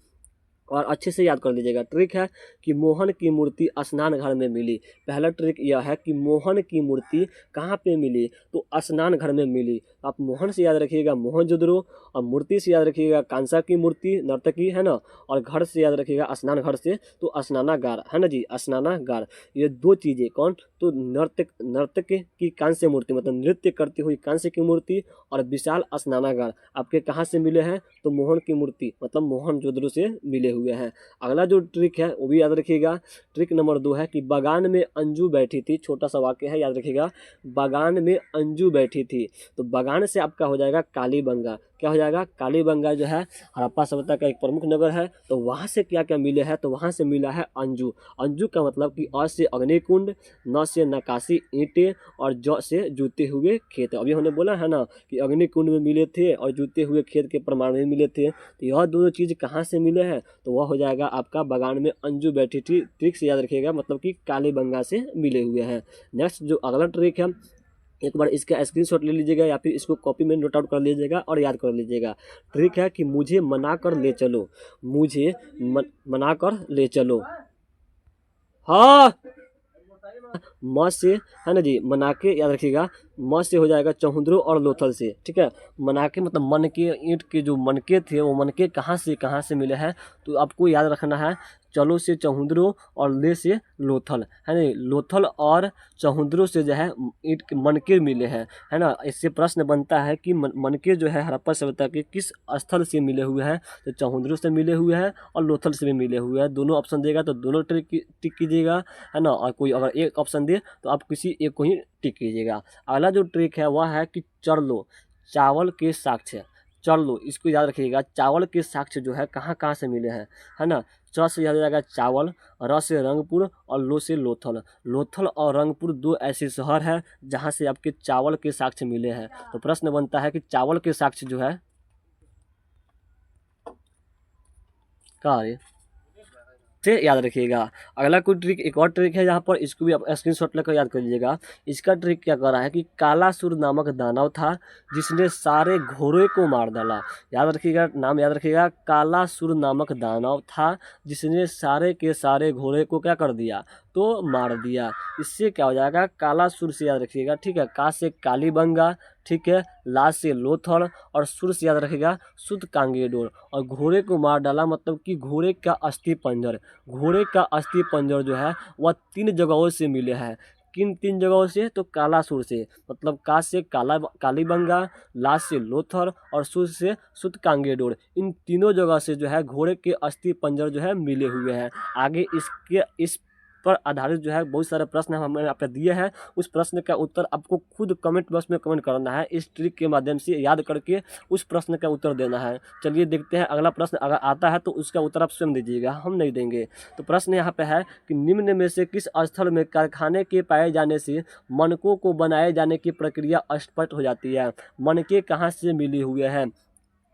S1: और अच्छे से याद कर लीजिएगा। ट्रिक है कि मोहन की मूर्ति स्नान घर में मिली। पहला ट्रिक यह है कि मोहन की मूर्ति कहाँ पे मिली, तो स्नान घर में मिली। आप मोहन से याद रखिएगा मोहनजोदड़ो, और मूर्ति से याद रखिएगा कांसा की मूर्ति नर्तकी है ना, और घर से याद रखिएगा स्नान घर से तो स्नानागार है ना जी, स्नानागार। ये दो चीज़ें कौन, तो नर्तक की कांस्य मूर्ति मतलब नृत्य करती हुई कांस्य की मूर्ति, और विशाल स्नानागार आपके कहाँ से मिले हैं, तो मोहन की मूर्ति मतलब मोहनजोदड़ो से मिले हुए हैं। अगला जो ट्रिक है वो भी याद रखिएगा। ट्रिक नंबर 2 है कि बागान में अंजू बैठी थी। छोटा सा वाक्य है, याद रखिएगा, बागान में अंजू बैठी थी। तो बागान से आपका हो जाएगा कालीबंगा। क्या हो जाएगा, कालीबंगा जो है हड़प्पा सभ्यता का एक प्रमुख नगर है। तो वहाँ से क्या क्या मिले हैं, तो वहाँ से मिला है अंजू। अंजू का मतलब कि अ से अग्निकुंड, न से नक्काशी ईंटें और ज से जूते हुए खेत। अभी हमने बोला है ना कि अग्निकुंड में मिले थे और जूते हुए खेत के प्रमाण में मिले थे। तो यह दोनों चीज़ कहाँ से मिले हैं, तो वह हो जाएगा आपका बगान में अंजू बैठी थी। ट्रिक से याद रखिएगा, मतलब कि कालीबंगा से मिले हुए हैं। नेक्स्ट जो अगला ट्रिक है, एक बार इसका स्क्रीनशॉट ले लीजिएगा या फिर इसको कॉपी में नोट आउट कर लीजिएगा और याद कर लीजिएगा। ट्रिक है कि मुझे मना कर ले चलो, मुझे मना कर ले चलो। हाँ, म से है ना जी, मना के याद रखिएगा, म से हो जाएगा चहुंदरो और लोथल से, ठीक है। मना के मतलब मन के, ईंट के जो मनके थे वो मनके कहाँ से मिले हैं, तो आपको याद रखना है। चलो से चहुंदरो और ले से लोथल, है ना। लोथल और चहुंदरो से जो है ईंट के मनके मिले हैं, है ना। इससे प्रश्न बनता है कि मनके जो है हड़प्पा सभ्यता के किस स्थल से मिले हुए हैं, तो चहुंदरो से मिले हुए हैं और लोथल से भी मिले हुए हैं। दोनों ऑप्शन देगा तो दोनों टिक कीजिएगा, है ना। और कोई अगर एक ऑप्शन दे तो आप किसी एक को ही टिक कीजिएगा। अगला जो ट्रिक है वह है कि चढ़ लो, चावल के साक्ष्य। चढ़ लो, इसको याद रखिएगा, चावल के साक्ष्य जो है कहाँ कहाँ से मिले हैं, है ना। च से याद जाएगा चावल, र से रंगपुर और लो से लोथल। लोथल और रंगपुर दो ऐसे शहर हैं जहाँ से आपके चावल के साक्ष्य मिले हैं। तो प्रश्न बनता है कि चावल के साक्ष्य जो है कहाँ है, से याद रखिएगा। अगला कोई ट्रिक, एक और ट्रिक है यहाँ पर, इसको भी आप स्क्रीनशॉट लेकर याद कर लीजिएगा। इसका ट्रिक क्या कर रहा है कि कालासुर नामक दानव था जिसने सारे घोड़े को मार डाला। याद रखिएगा, नाम याद रखिएगा, कालासुर नामक दानव था जिसने सारे के सारे घोड़े को क्या कर दिया, तो मार दिया। इससे क्या हो जाएगा, कालासुर से याद रखिएगा, ठीक है। का से कालीबंगा, ठीक है। ला से लोथल और सुर से याद रखिएगा शुद्ध कांगेडोर। और घोड़े को मार डाला मतलब कि घोड़े का अस्थि पंजर, घोड़े का अस्थि पंजर जो है वह 3 जगहों से मिले हैं। किन 3 जगहों से, तो कालासुर से, मतलब का से कालीबंगा, ला से लोथर और सुर से शुद्ध कांगेडोर। इन तीनों जगह से जो है घोड़े के अस्थि पंजर जो है मिले हुए हैं। आगे इस पर आधारित जो है बहुत सारे प्रश्न हमने यहाँ पे दिए हैं। उस प्रश्न का उत्तर आपको खुद कमेंट बॉक्स में कमेंट करना है, इस ट्रिक के माध्यम से याद करके उस प्रश्न का उत्तर देना है। चलिए देखते हैं अगला प्रश्न, अगर आता है तो उसका उत्तर आप स्वयं दीजिएगा, हम नहीं देंगे। तो प्रश्न यहाँ पे है कि निम्न में से किस स्थल में कारखाने के पाए जाने से मनकों को बनाए जाने की प्रक्रिया स्पष्ट हो जाती है। मनके कहाँ से मिले हुए हैं,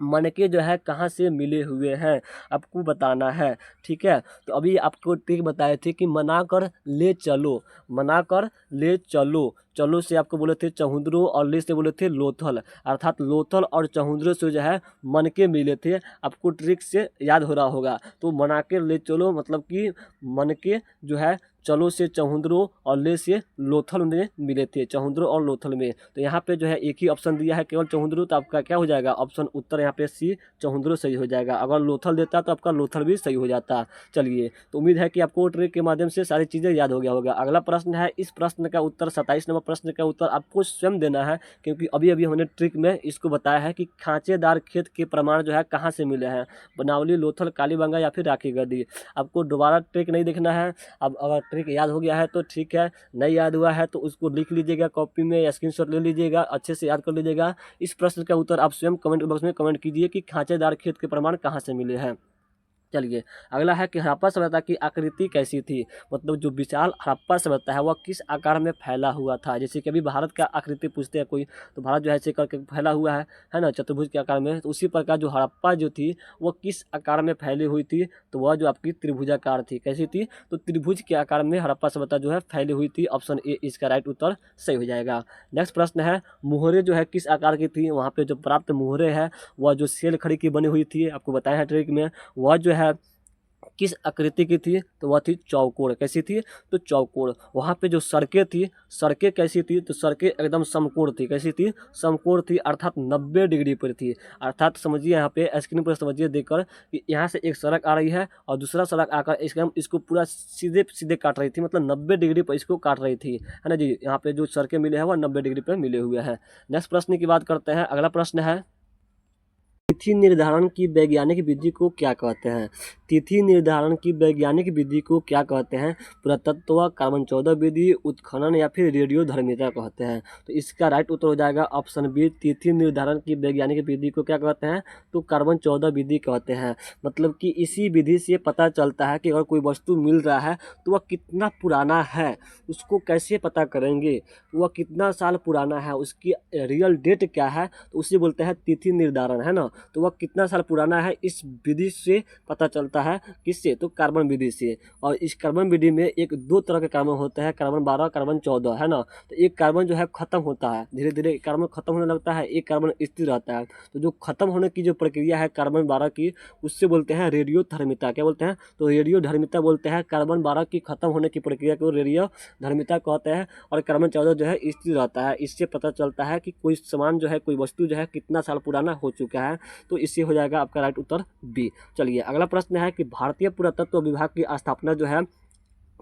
S1: मनके जो है कहाँ से मिले हुए हैं आपको बताना है, ठीक है। तो अभी आपको ट्रिक बताए थे कि मना कर ले चलो, मना कर ले चलो। चलो से आपको बोले थे चहुंदरो और ले से बोले थे लोथल, अर्थात लोथल और चहुंदरो से जो है मनके मिले थे। आपको ट्रिक से याद हो रहा होगा। तो मना के ले चलो मतलब कि मनके जो है चलो से चहुंदरो और ले से लोथल में मिले थे, चहुंदरो और लोथल में। तो यहाँ पे जो है एक ही ऑप्शन दिया है केवल चहुंदरो, तो आपका क्या हो जाएगा ऑप्शन उत्तर यहाँ पे सी चहुंदरो सही हो जाएगा। अगर लोथल देता तो आपका लोथल भी सही हो जाता। चलिए, तो उम्मीद है कि आपको ट्रिक के माध्यम से सारी चीज़ें याद हो गया होगा। अगला प्रश्न है, इस प्रश्न का उत्तर 27 नंबर प्रश्न का उत्तर आपको स्वयं देना है, क्योंकि अभी अभी हमने ट्रिक में इसको बताया है कि खांचेदार खेत के प्रमाण जो है कहाँ से मिले हैं, बनावली, लोथल, कालीबंगा या फिर राखी गद्दी। आपको दोबारा ट्रिक नहीं देखना है। अब अगर ट्रिक याद हो गया है तो ठीक है, नहीं याद हुआ है तो उसको लिख लीजिएगा कॉपी में या स्क्रीनशॉट ले लीजिएगा, अच्छे से याद कर लीजिएगा। इस प्रश्न का उत्तर आप स्वयं कमेंट बॉक्स में कमेंट कीजिए कि खांचेदार खेत के प्रमाण कहाँ से मिले हैं। चलिए, अगला है कि हड़प्पा सभ्यता की आकृति कैसी थी, मतलब जो विशाल हड़प्पा सभ्यता है वह किस आकार में फैला हुआ था। जैसे कि अभी भारत का आकृति पूछते हैं कोई, तो भारत जो है ऐसे करके फैला हुआ है ना, चतुर्भुज के आकार में। तो उसी प्रकार जो हड़प्पा जो थी वह किस आकार में फैली हुई थी, तो वह जो आपकी त्रिभुजाकार थी। कैसी थी, तो त्रिभुज के आकार में हड़प्पा सभ्यता जो है फैली हुई थी। ऑप्शन ए इसका राइट उत्तर सही हो जाएगा। नेक्स्ट प्रश्न है, मुहरे जो है किस आकार की थी। वहाँ पे जो प्राप्त मुहरे है वह जो सेल खड़ी की बनी हुई थी, आपको बताया है ट्रिक में, वह जो है किस आकृति की थी, तो वह थी चौकोर। कैसी थी, तो चौकोर। वहाँ पे जो सड़कें थी, सड़कें कैसी थी, तो सड़कें एकदम समकोण थी। कैसी थी, समकोण थी, अर्थात 90 डिग्री पर थी। अर्थात समझिए यहाँ पे स्क्रीन पर समझिए देखकर कि यहाँ से एक सड़क आ रही है और दूसरा सड़क आकर इसको पूरा सीधे सीधे काट रही थी, मतलब 90 डिग्री पर इसको काट रही थी, है ना जी। यहाँ पे जो सड़कें मिले हैं वह 90 डिग्री पर मिले हुए हैं। नेक्स्ट प्रश्न की बात करते हैं। अगला प्रश्न है, तिथि निर्धारण की वैज्ञानिक विधि को क्या कहते हैं? तिथि निर्धारण की वैज्ञानिक विधि को क्या कहते हैं? पुरातत्व, कार्बन 14 विधि, उत्खनन या फिर रेडियोधर्मिता कहते हैं। तो इसका राइट उत्तर हो जाएगा ऑप्शन बी। तिथि निर्धारण की वैज्ञानिक विधि को क्या कहते हैं? तो कार्बन 14 विधि कहते हैं। मतलब कि इसी विधि से पता चलता है कि अगर कोई वस्तु मिल रहा है तो वह कितना पुराना है, उसको कैसे पता करेंगे, वह कितना साल पुराना है, उसकी रियल डेट क्या है, तो उसे बोलते हैं तिथि निर्धारण, है ना। तो वह कितना साल पुराना है इस विधि से पता चलता है। किससे? तो कार्बन विधि से। और इस कार्बन विधि में एक दो तरह के कार्बन होते हैं, कार्बन 12, कार्बन 14, है ना। तो एक कार्बन जो है खत्म होता है, धीरे धीरे कार्बन खत्म होने लगता है, एक कार्बन स्थिर रहता है। तो जो खत्म होने की जो प्रक्रिया है कार्बन 12 की, उससे बोलते हैं रेडियोधर्मिता। क्या बोलते हैं? तो रेडियोधर्मिता बोलते हैं। कार्बन 12 की खत्म होने की प्रक्रिया को रेडियोधर्मिता कहते हैं। और कार्बन 14 जो है स्थिर रहता है। इससे पता चलता है कि कोई सामान जो है, कोई वस्तु जो है कितना साल पुराना हो चुका है। तो इससे हो जाएगा आपका राइट उत्तर बी। चलिए अगला प्रश्न है कि भारतीय पुरातत्व विभाग की स्थापना जो है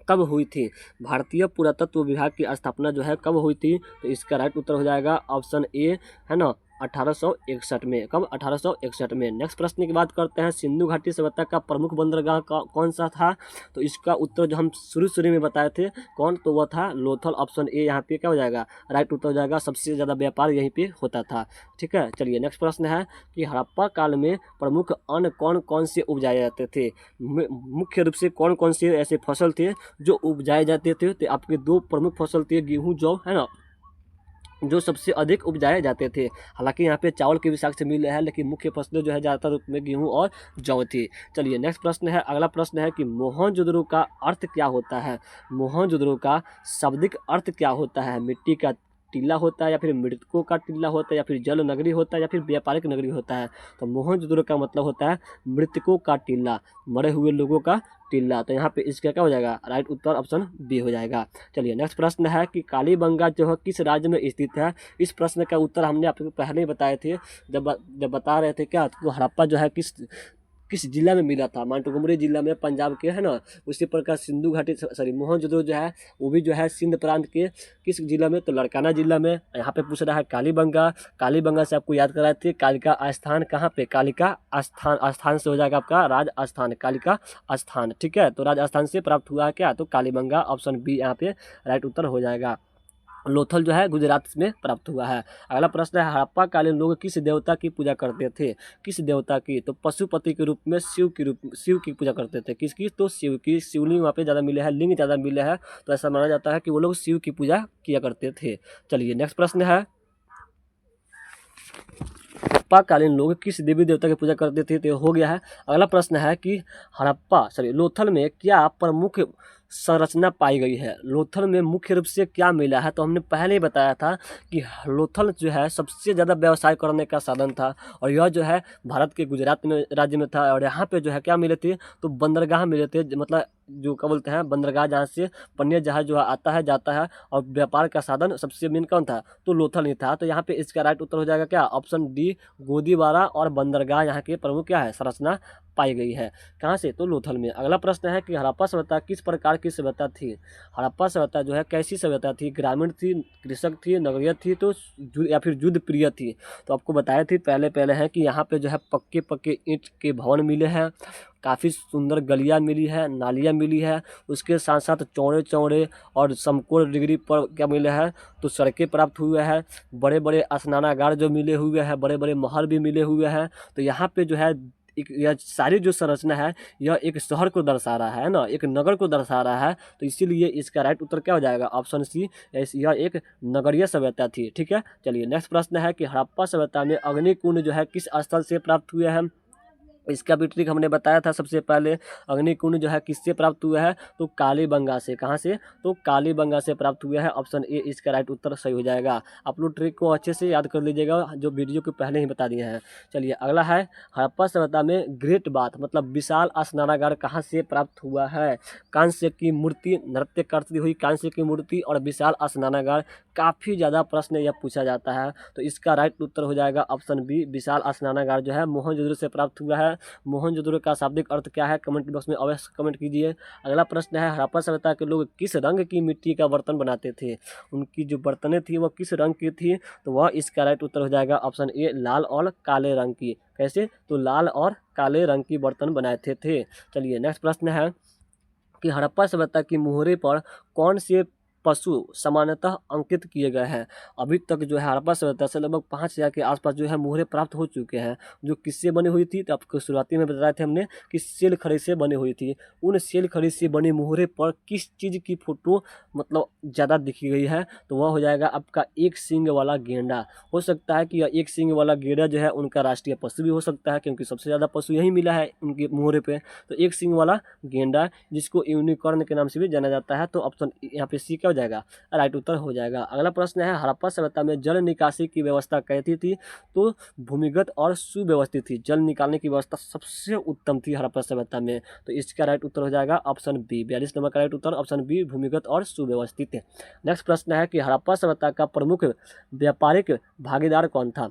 S1: कब हुई थी? भारतीय पुरातत्व विभाग की स्थापना जो है कब हुई थी? तो इसका राइट उत्तर हो जाएगा ऑप्शन ए, है ना, 1861 में। कब? 1861 में। नेक्स्ट प्रश्न की बात करते हैं, सिंधु घाटी सभ्यता का प्रमुख बंदरगाह कौन सा था? तो इसका उत्तर जो हम शुरू में बताए थे कौन, तो वह था लोथल। ऑप्शन ए यहाँ पे क्या हो जाएगा? राइट उत्तर हो जाएगा। सबसे ज़्यादा व्यापार यहीं पे होता था। ठीक है, चलिए नेक्स्ट प्रश्न है कि हड़प्पा काल में प्रमुख अन्न कौन कौन से उपजाए जाते थे? मुख्य रूप से कौन कौन से ऐसे फसल थे जो उपजाए जाते थे? तो आपके दो प्रमुख फसल थे, गेहूँ, जौ, है ना, जो सबसे अधिक उपजाए जाते थे। हालांकि यहाँ पे चावल के भी साक्ष्य मिले हैं, लेकिन मुख्य फसलें जो है ज़्यादातर रूप में गेहूँ और जौ थी। चलिए नेक्स्ट प्रश्न है, अगला प्रश्न है कि मोहनजोदड़ो का अर्थ क्या होता है? मोहनजोदड़ो का शाब्दिक अर्थ क्या होता है? मिट्टी का टीला होता है, या फिर मृतकों का टीला होता है, या फिर जल नगरी होता है, या फिर व्यापारिक नगरी होता है? तो मोहनजोदड़ो का मतलब होता है मृतकों का टीला, मरे हुए लोगों का टीला। तो यहाँ पे इसका क्या हो जाएगा? राइट उत्तर ऑप्शन बी हो जाएगा। चलिए नेक्स्ट प्रश्न है कि कालीबंगा जो है किस राज्य में स्थित है? इस प्रश्न का उत्तर हमने आपको पहले ही बताए थे, जब बता रहे थे क्या, तो हड़प्पा जो है किस जिला में मिला था? मांटोगमरी जिला में, पंजाब के, है ना। उसी प्रकार सिंधु घाटी सॉरी मोहनजोदड़ो जो है वो भी जो है सिंध प्रांत के किस जिला में? तो लड़काना जिला में। यहाँ पे पूछ रहा है कालीबंगा। कालीबंगा से आपको याद कराए थे कालिका स्थान कहाँ पे? कालिका स्थान, स्थान से हो जाएगा आपका राजस्थान, कालिका स्थान। ठीक है, तो राजस्थान से प्राप्त हुआ है क्या? तो कालीबंगा। ऑप्शन बी यहाँ पे राइट उत्तर हो जाएगा। लोथल जो है गुजरात में प्राप्त हुआ है। अगला प्रश्न है, हड़प्पा कालीन लोग किस देवता की पूजा करते थे? किस देवता की? तो पशुपति के रूप में शिव की पूजा करते थे। किसकी? तो शिव की। शिवलिंग वहाँ पे ज़्यादा मिले हैं, लिंग ज़्यादा मिले हैं, तो ऐसा माना जाता है कि वो लोग शिव की पूजा किया करते थे। चलिए नेक्स्ट प्रश्न है, हड़प्पा कालीन लोग किस देवी देवता की पूजा करते थे? तो हो गया है। अगला प्रश्न है कि लोथल में क्या प्रमुख संरचना पाई गई है? लोथल में मुख्य रूप से क्या मिला है? तो हमने पहले ही बताया था कि लोथल जो है सबसे ज़्यादा व्यवसाय करने का साधन था, और यह जो है भारत के गुजरात में राज्य में था। और यहाँ पे जो है क्या मिले थे? तो बंदरगाह मिले थे, मतलब जो क्या बोलते हैं बंदरगाह, जहाँ से पन्य जहाज जो है आता है जाता है, और व्यापार का साधन सबसे मेन कौन था? तो लोथल ही था। तो यहाँ पे इसका राइट उत्तर हो जाएगा क्या? ऑप्शन डी, गोदीबारा और बंदरगाह यहाँ के प्रमुख क्या है? संरचना पाई गई है। कहाँ से? तो लोथल में। अगला प्रश्न है कि हड़प्पा सभ्यता किस प्रकार की सभ्यता थी? हड़प्पा सभ्यता जो है कैसी सभ्यता थी? ग्रामीण थी, कृषक थी, नगरीय थी, तो या फिर युद्ध प्रिय थी? तो आपको बताए थे पहले है कि यहाँ पे जो है पक्के ईंट के भवन मिले हैं, काफ़ी सुंदर गलियाँ मिली है, नालियाँ मिली है, उसके साथ साथ चौड़े और समकोण डिग्री पर क्या मिले हैं? तो सड़कें प्राप्त हुए हैं, बड़े बड़े स्नानागार जो मिले हुए हैं, बड़े बड़े महल भी मिले हुए हैं। तो यहाँ पे जो है यह सारी जो संरचना है यह एक शहर को दर्शा रहा है ना, एक नगर को दर्शा रहा है। तो इसीलिए इसका राइट उत्तर क्या हो जाएगा? ऑप्शन सी, यह एक नगरीय सभ्यता थी। ठीक है, चलिए नेक्स्ट प्रश्न है कि हड़प्पा सभ्यता में अग्निकुंड जो है किस स्थल से प्राप्त हुए हैं? इसका भी ट्रिक हमने बताया था सबसे पहले। अग्निकुंड जो है किससे प्राप्त हुआ है? तो कालीबंगा से। कहाँ से? तो कालीबंगा से प्राप्त हुआ है। ऑप्शन ए इसका राइट उत्तर सही हो जाएगा। आप लोग ट्रिक को अच्छे से याद कर लीजिएगा, जो वीडियो के पहले ही बता दिए हैं। चलिए अगला है, हड़प्पा सभ्यता में ग्रेट बाथ मतलब विशाल स्नानागार कहाँ से प्राप्त हुआ है? कांस्य की मूर्ति, नृत्य करती हुई कांस्य की मूर्ति और विशाल स्नानागार, काफ़ी ज़्यादा प्रश्न यह पूछा जाता है। तो इसका राइट उत्तर हो जाएगा ऑप्शन बी, विशाल स्नानागार जो है मोहनजोदड़ो से प्राप्त हुआ है। मोहनजोदड़ो का शाब्दिक अर्थ क्या है, कमेंट बॉक्स में अवश्य कमेंट कीजिए। अगला प्रश्न है, हड़प्पा सभ्यता के लोग किस रंग की मिट्टी का बर्तन बनाते थे, उनकी जो बर्तनें थी वह किस रंग की थी, तो वह इसका राइट उत्तर हो जाएगा ऑप्शन ए, लाल और काले रंग की। कैसे, तो लाल और काले रंग की बर्तन बनाए थे। चलिए नेक्स्ट प्रश्न है कि हड़प्पा सभ्यता की मुहरे पर कौन से पशु सामान्यतः अंकित किए गए हैं। अभी तक जो है हड़प्पा सभ्यता से लगभग 5000 के आसपास जो है मुहरे प्राप्त हो चुके हैं, जो किससे बनी हुई थी, तो आपको शुरुआती में बताए थे हमने कि सेल खड़ी से बनी हुई थी। उन सेल खड़ी से बनी मुहरे पर किस चीज़ की फोटो मतलब ज़्यादा दिखी गई है, तो वह हो जाएगा आपका एक सींग वाला गेंडा। हो सकता है कि यह एक सींग वाला गेंडा जो है उनका राष्ट्रीय पशु भी हो सकता है, क्योंकि सबसे ज़्यादा पशु यही मिला है उनके मुहरे पे। तो एक सींग वाला गेंडा, जिसको यूनिकॉर्न के नाम से भी जाना जाता है, तो ऑप्शन यहाँ पे सी क्या हो जाएगा, राइट उत्तर हो जाएगा। अगला प्रश्न है, हड़प्पा सभ्यता में जल निकासी की व्यवस्था कैसी थी, तो भूमिगत और सुव्यवस्थित थी। जल निकालने की व्यवस्था सबसे उत्तम थी हड़प्पा सभ्यता में, तो इसका राइट उत्तर हो जाएगा ऑप्शन बी। 42 नंबर का राइट उत्तर ऑप्शन बी, भूमिगत और सुव्यवस्थित है। नेक्स्ट प्रश्न है कि हड़प्पा सभ्यता का प्रमुख व्यापारिक भागीदार कौन था।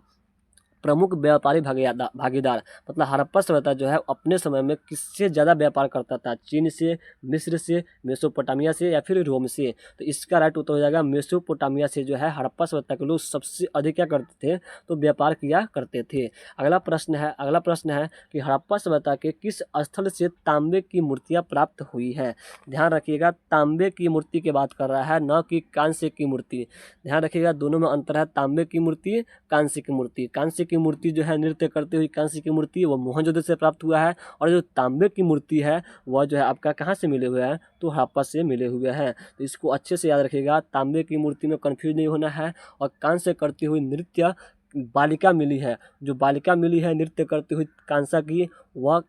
S1: प्रमुख व्यापारी भागीदार मतलब हड़प्पा सभ्यता जो है अपने समय में किससे ज़्यादा व्यापार करता था, चीन से, मिस्र से, मेसोपोटामिया से या फिर रोम से, तो इसका राइट उत्तर हो जाएगा मेसोपोटामिया से जो है हड़प्पा सभ्यता के लोग सबसे अधिक क्या करते थे, तो व्यापार किया करते थे। अगला प्रश्न है कि हड़प्पा सभ्यता के किस स्थल से तांबे की मूर्तियाँ प्राप्त हुई है। ध्यान रखिएगा, तांबे की मूर्ति की बात कर रहा है, न कि कांस्य की मूर्ति। ध्यान रखिएगा, दोनों में अंतर है, तांबे की मूर्ति, कांस्य की मूर्ति। कांस्य की मूर्ति जो है नृत्य करती हुई कांस्य की मूर्ति, वो मोहनजोदड़ो से प्राप्त हुआ है, और जो तांबे की मूर्ति है वह जो है आपका कहाँ से मिले हुए हैं, तो हड़प्पा से मिले हुए हैं। तो इसको अच्छे से याद रखिएगा, तांबे की मूर्ति में कंफ्यूज नहीं होना है। और कांस्य करती हुई नृत्य बालिका मिली है, जो बालिका मिली है नृत्य करती हुई कांसा की, वह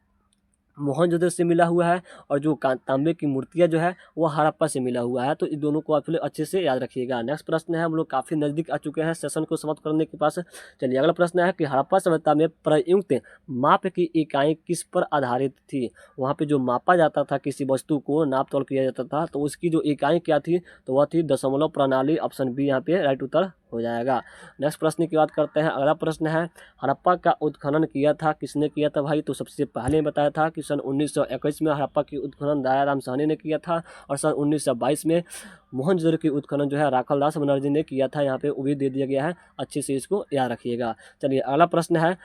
S1: मोहनजोदड़ो से मिला हुआ है, और जो तांबे की मूर्तियाँ जो है वो हड़प्पा से मिला हुआ है। तो इन दोनों को आप अच्छे से याद रखिएगा। नेक्स्ट प्रश्न है, हम लोग काफ़ी नज़दीक आ चुके हैं सेशन को समाप्त करने के पास। चलिए अगला प्रश्न है कि हड़प्पा सभ्यता में प्रयुक्त माप की इकाई किस पर आधारित थी। वहाँ पे जो मापा जाता था किसी वस्तु को, नाप तोल किया जाता था, तो उसकी जो इकाई क्या थी, तो वह थी दशमलव प्रणाली। ऑप्शन बी यहाँ पे राइट उत्तर हो जाएगा। नेक्स्ट प्रश्न की बात करते हैं। अगला प्रश्न है, हड़प्पा का उत्खनन किया था किसने किया था भाई, तो सबसे पहले बताया था कि सन 1921 में हड़प्पा की उत्खनन दयाराम साहनी ने किया था, और सन 1922 में मोहनजोदड़ो की उत्खनन जो है राखालदास बनर्जी ने किया था। यहाँ पे वो भी दे दिया गया है, अच्छे से इसको याद रखिएगा। चलिए अगला प्रश्न है,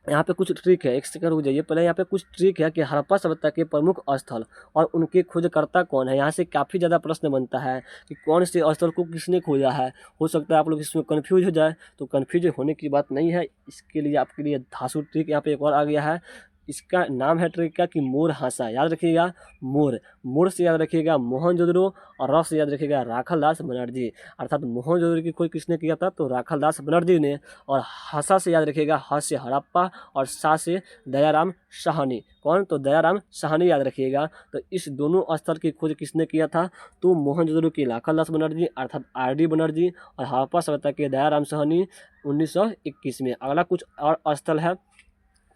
S1: यहाँ पे कुछ ट्रिक है, एक सेकंड रुक जाइए, पहले यहाँ पे कुछ ट्रिक है कि हड़प्पा सभ्यता के प्रमुख स्थल और उनके खोजकर्ता कौन है। यहाँ से काफ़ी ज़्यादा प्रश्न बनता है कि कौन से स्थल को किसने खोजा है। हो सकता है आप लोग इसमें कन्फ्यूज हो जाए, तो कन्फ्यूज होने की बात नहीं है। इसके लिए आपके लिए धांसू ट्रिक यहाँ पे एक और आ गया है। इसका नाम है ट्रिक का कि मोर हासा। याद रखिएगा, मोर से याद रखिएगा मोहनजोदड़ो, और र से याद रखिएगा राखालदास बनर्जी। अर्थात मोहनजोदड़ो की खोज किसने किया था, तो राखालदास बनर्जी ने। और हासा से याद रखिएगा, ह से हड़प्पा, और सा से दयाराम साहनी। कौन, तो दयाराम साहनी याद रखिएगा। तो इस दोनों स्थल की खोज किसने किया था, तो मोहनजोदड़ो की राखालदास बनर्जी अर्थात आर डी बनर्जी, और हड़प्पा सभ्यता के दयाराम साहनी 1921 में। अगला कुछ और स्थल है,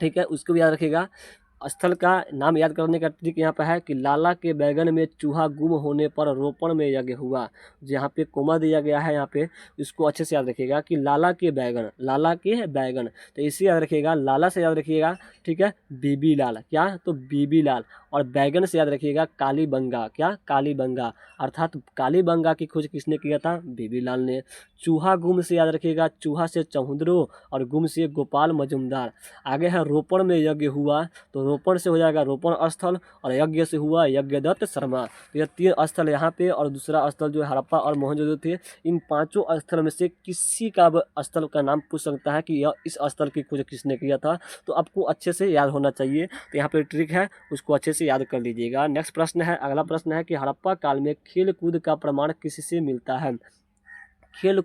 S1: ठीक है, उसको भी याद रखिएगा। स्थल का नाम याद करने का ट्रिक यहाँ पर है कि लाला के बैगन में चूहा गुम होने पर रोपण में यज्ञ हुआ। जहाँ पे कोमा दिया गया है, यहाँ पे इसको अच्छे से याद रखिएगा कि लाला के बैगन, तो इसे याद रखिएगा। लाला से याद रखिएगा, ठीक है, बीबी लाल, क्या, तो बीबी लाल। और बैगन से याद रखिएगा कालीबंगा, क्या, कालीबंगा। अर्थात कालीबंगा की खोज किसने किया था, बीबी लाल ने। चूहा गुम से याद रखिएगा, चूहा से चौधरो, और गुम से गोपाल मजुमदार। आगे है रोपण में यज्ञ हुआ, तो रोपण से हो जाएगा रोपण स्थल, और यज्ञ से हुआ यज्ञदत्त शर्मा। तो यह 3 स्थल यहाँ पे, और दूसरा स्थल जो हड़प्पा और मोहनजोदड़ो थे। इन 5 स्थल में से किसी का स्थल का नाम पूछ सकता है कि यह इस स्थल की खोज किसने किया था, तो आपको अच्छे से याद होना चाहिए। तो यहाँ पे ट्रिक है, उसको अच्छे से याद कर लीजिएगा। नेक्स्ट प्रश्न है, अगला प्रश्न है कि हड़प्पा काल में खेल कूद का प्रमाण किससे मिलता है। खेल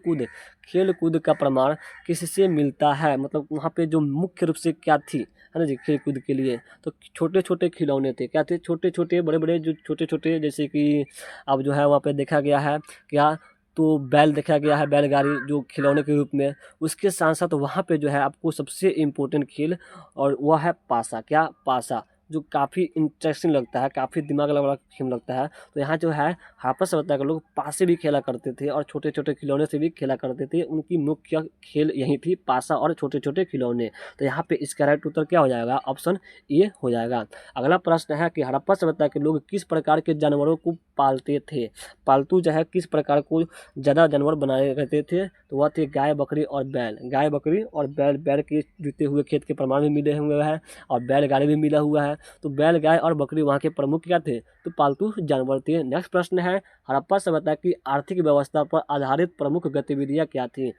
S1: कूद का प्रमाण किससे मिलता है, मतलब वहाँ पे जो मुख्य रूप से क्या थी, है ना जी, खेल कूद के लिए तो छोटे छोटे खिलौने थे। क्या थे, छोटे छोटे, बड़े बड़े, जो छोटे छोटे, जैसे कि अब जो है वहाँ पे देखा गया है क्या, तो बैल देखा गया है, बैलगाड़ी जो खिलौने के रूप में। उसके साथ साथ वहाँ पे जो है आपको सबसे इम्पोर्टेंट खेल, और वह है पासा। क्या, पासा। जो काफ़ी इंटरेस्टिंग लगता है, काफ़ी दिमाग वाला गेम लगता है। तो यहाँ जो है हड़प्पा सभ्यता के लोग पासे भी खेला करते थे और छोटे-छोटे खिलौने से भी खेला करते थे। उनकी मुख्य खेल यही थी, पासा और छोटे-छोटे खिलौने। तो यहाँ पे इसका राइट उत्तर क्या हो जाएगा? ऑप्शन ए हो जाएगा। अगला प्रश्न है कि हड़प्पा सभ्यता के लोग किस प्रकार के जानवरों को पालते थे? पालतू जो है किस प्रकार को ज़्यादा जानवर बनाए रहते थे? तो वह थे गाय, बकरी और बैल। गाय, बकरी और बैल। बैल के जुते हुए खेत के प्रमाण भी मिले हुए हैं और बैलगाड़ी भी मिला हुआ है। तो बैल, गाय और बकरी वहाँ के प्रमुख क्या थे? तो पालतू जानवर थे। नेक्स्ट प्रश्न है, हड़प्पा सभ्यता की आर्थिक व्यवस्था पर आधारित प्रमुख गतिविधियाँ क्या थी?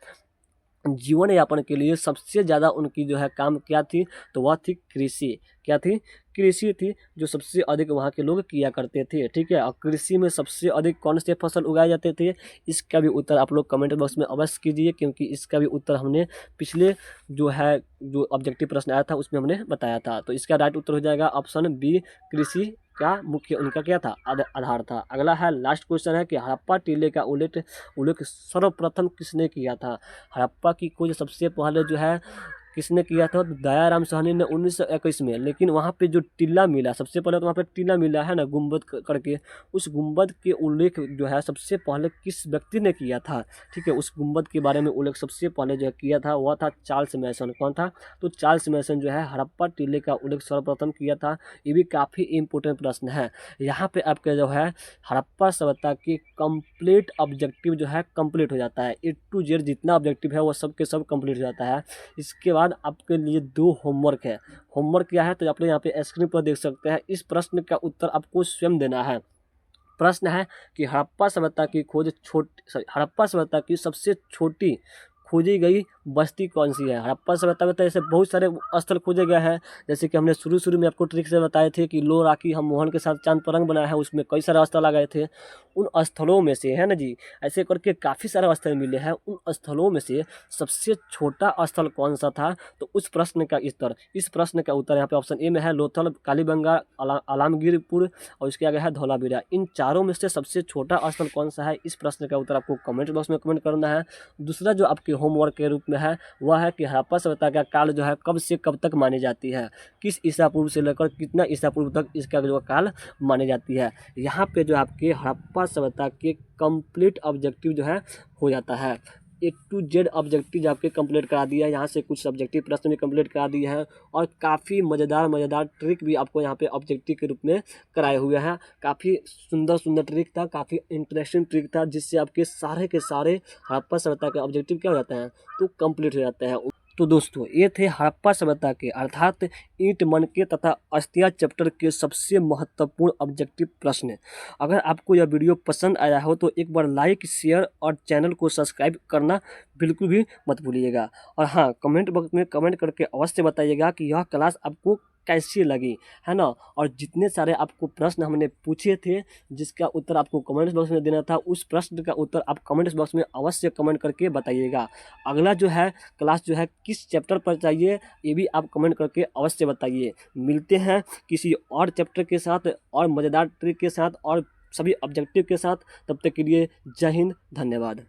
S1: जीवन यापन के लिए सबसे ज़्यादा उनकी जो है काम क्या थी? तो वह थी कृषि। क्या थी? कृषि थी, जो सबसे अधिक वहाँ के लोग किया करते थे। ठीक है, और कृषि में सबसे अधिक कौन से फसल उगाए जाते थे? इसका भी उत्तर आप लोग कमेंट बॉक्स में अवश्य कीजिए, क्योंकि इसका भी उत्तर हमने पिछले जो ऑब्जेक्टिव प्रश्न आया था उसमें हमने बताया था। तो इसका राइट उत्तर हो जाएगा ऑप्शन बी, कृषि का मुख्य उनका क्या था? आधार था। अगला है, लास्ट क्वेश्चन है कि हड़प्पा टीले का उल्लेख सर्वप्रथम किसने किया था? हड़प्पा की खोज सबसे पहले जो है किसने किया था? तो दयाराम साहनी ने 1921 में। लेकिन वहाँ पे जो टीला मिला, सबसे पहले तो वहाँ पे टीला मिला है ना, गुंबद करके, उस गुंबद के उल्लेख जो है सबसे पहले किस व्यक्ति ने किया था? ठीक है, उस गुंबद के बारे में उल्लेख सबसे पहले जो किया था वह था चार्ल्स मैसन। कौन था? तो चार्ल्स मैसन जो है हड़प्पा टीले का उल्लेख सर्वप्रथम किया था। ये भी काफ़ी इंपॉर्टेंट प्रश्न है। यहाँ पे आपके जो है हड़प्पा सभ्यता की कंप्लीट ऑब्जेक्टिव जो है कंप्लीट हो जाता है। ए टू जेड जितना ऑब्जेक्टिव है वो सब के सब कंप्लीट हो जाता है। इसके बाद आपके लिए 2 होमवर्क है। होमवर्क क्या है? तो आप लोग यहाँ पे स्क्रीन पर देख सकते हैं। इस प्रश्न का उत्तर आपको स्वयं देना है। प्रश्न है कि हड़प्पा सभ्यता की सबसे छोटी खोजी गई बस्ती कौन सी है? हड़प्पा सभ्यता में तो ऐसे बहुत सारे स्थल खोजे गए हैं, जैसे कि हमने शुरू में आपको ट्रिक से बताए थे कि लो राखी हम मोहन के साथ चांद पर रंग बनाया है, उसमें कई सारे स्थल आ गए थे। उन स्थलों में से, है ना जी, ऐसे करके काफ़ी सारे स्थल मिले हैं। उन स्थलों में से सबसे छोटा स्थल कौन सा था? तो इस प्रश्न का उत्तर यहाँ पे ऑप्शन ए में है, लोथल, कालीबंगा, आलमगीरपुर और इसके आगे है धौलावीरा। इन चारों में से सबसे छोटा स्थल कौन सा है? इस प्रश्न का उत्तर आपको कमेंट बॉक्स में कमेंट करना है। दूसरा जो आपके होमवर्क के रूप में है वह है कि हड़प्पा सभ्यता का काल जो है कब से कब तक मानी जाती है? किस ईसा पूर्व से लेकर कितना ईसा पूर्व तक इसका जो काल मानी जाती है? यहाँ पे जो आपके हड़प्पा सभ्यता के कंप्लीट ऑब्जेक्टिव जो है हो जाता है। ए टू जेड ऑब्जेक्टिव आपके कंप्लीट करा दिया है। यहाँ से कुछ सब्जेक्टिव प्रश्न भी कंप्लीट करा दिए हैं और काफ़ी मज़ेदार ट्रिक भी आपको यहाँ पे ऑब्जेक्टिव के रूप में कराए हुए हैं। काफ़ी सुंदर ट्रिक था, काफ़ी इंटरेस्टिंग ट्रिक था, जिससे आपके सारे के सारे हड़प्पा सभ्यता के ऑब्जेक्टिव क्या हो जाते हैं? तो कंप्लीट हो जाते हैं। तो दोस्तों ये थे हड़प्पा सभ्यता के अर्थात ईंट, मनके तथा अस्थियां चैप्टर के सबसे महत्वपूर्ण ऑब्जेक्टिव प्रश्न। अगर आपको यह वीडियो पसंद आया हो तो एक बार लाइक, शेयर और चैनल को सब्सक्राइब करना बिल्कुल भी मत भूलिएगा। और हाँ, कमेंट बॉक्स में कमेंट करके अवश्य बताइएगा कि यह क्लास आपको कैसी लगी, है ना। और जितने सारे आपको प्रश्न हमने पूछे थे जिसका उत्तर आपको कमेंट बॉक्स में देना था, उस प्रश्न का उत्तर आप कमेंट बॉक्स में अवश्य कमेंट करके बताइएगा। अगला जो है क्लास जो है किस चैप्टर पर चाहिए ये भी आप कमेंट करके अवश्य बताइए। मिलते हैं किसी और चैप्टर के साथ और मज़ेदार ट्रिक के साथ और सभी ऑब्जेक्टिव के साथ। तब तक के लिए जय हिंद, धन्यवाद।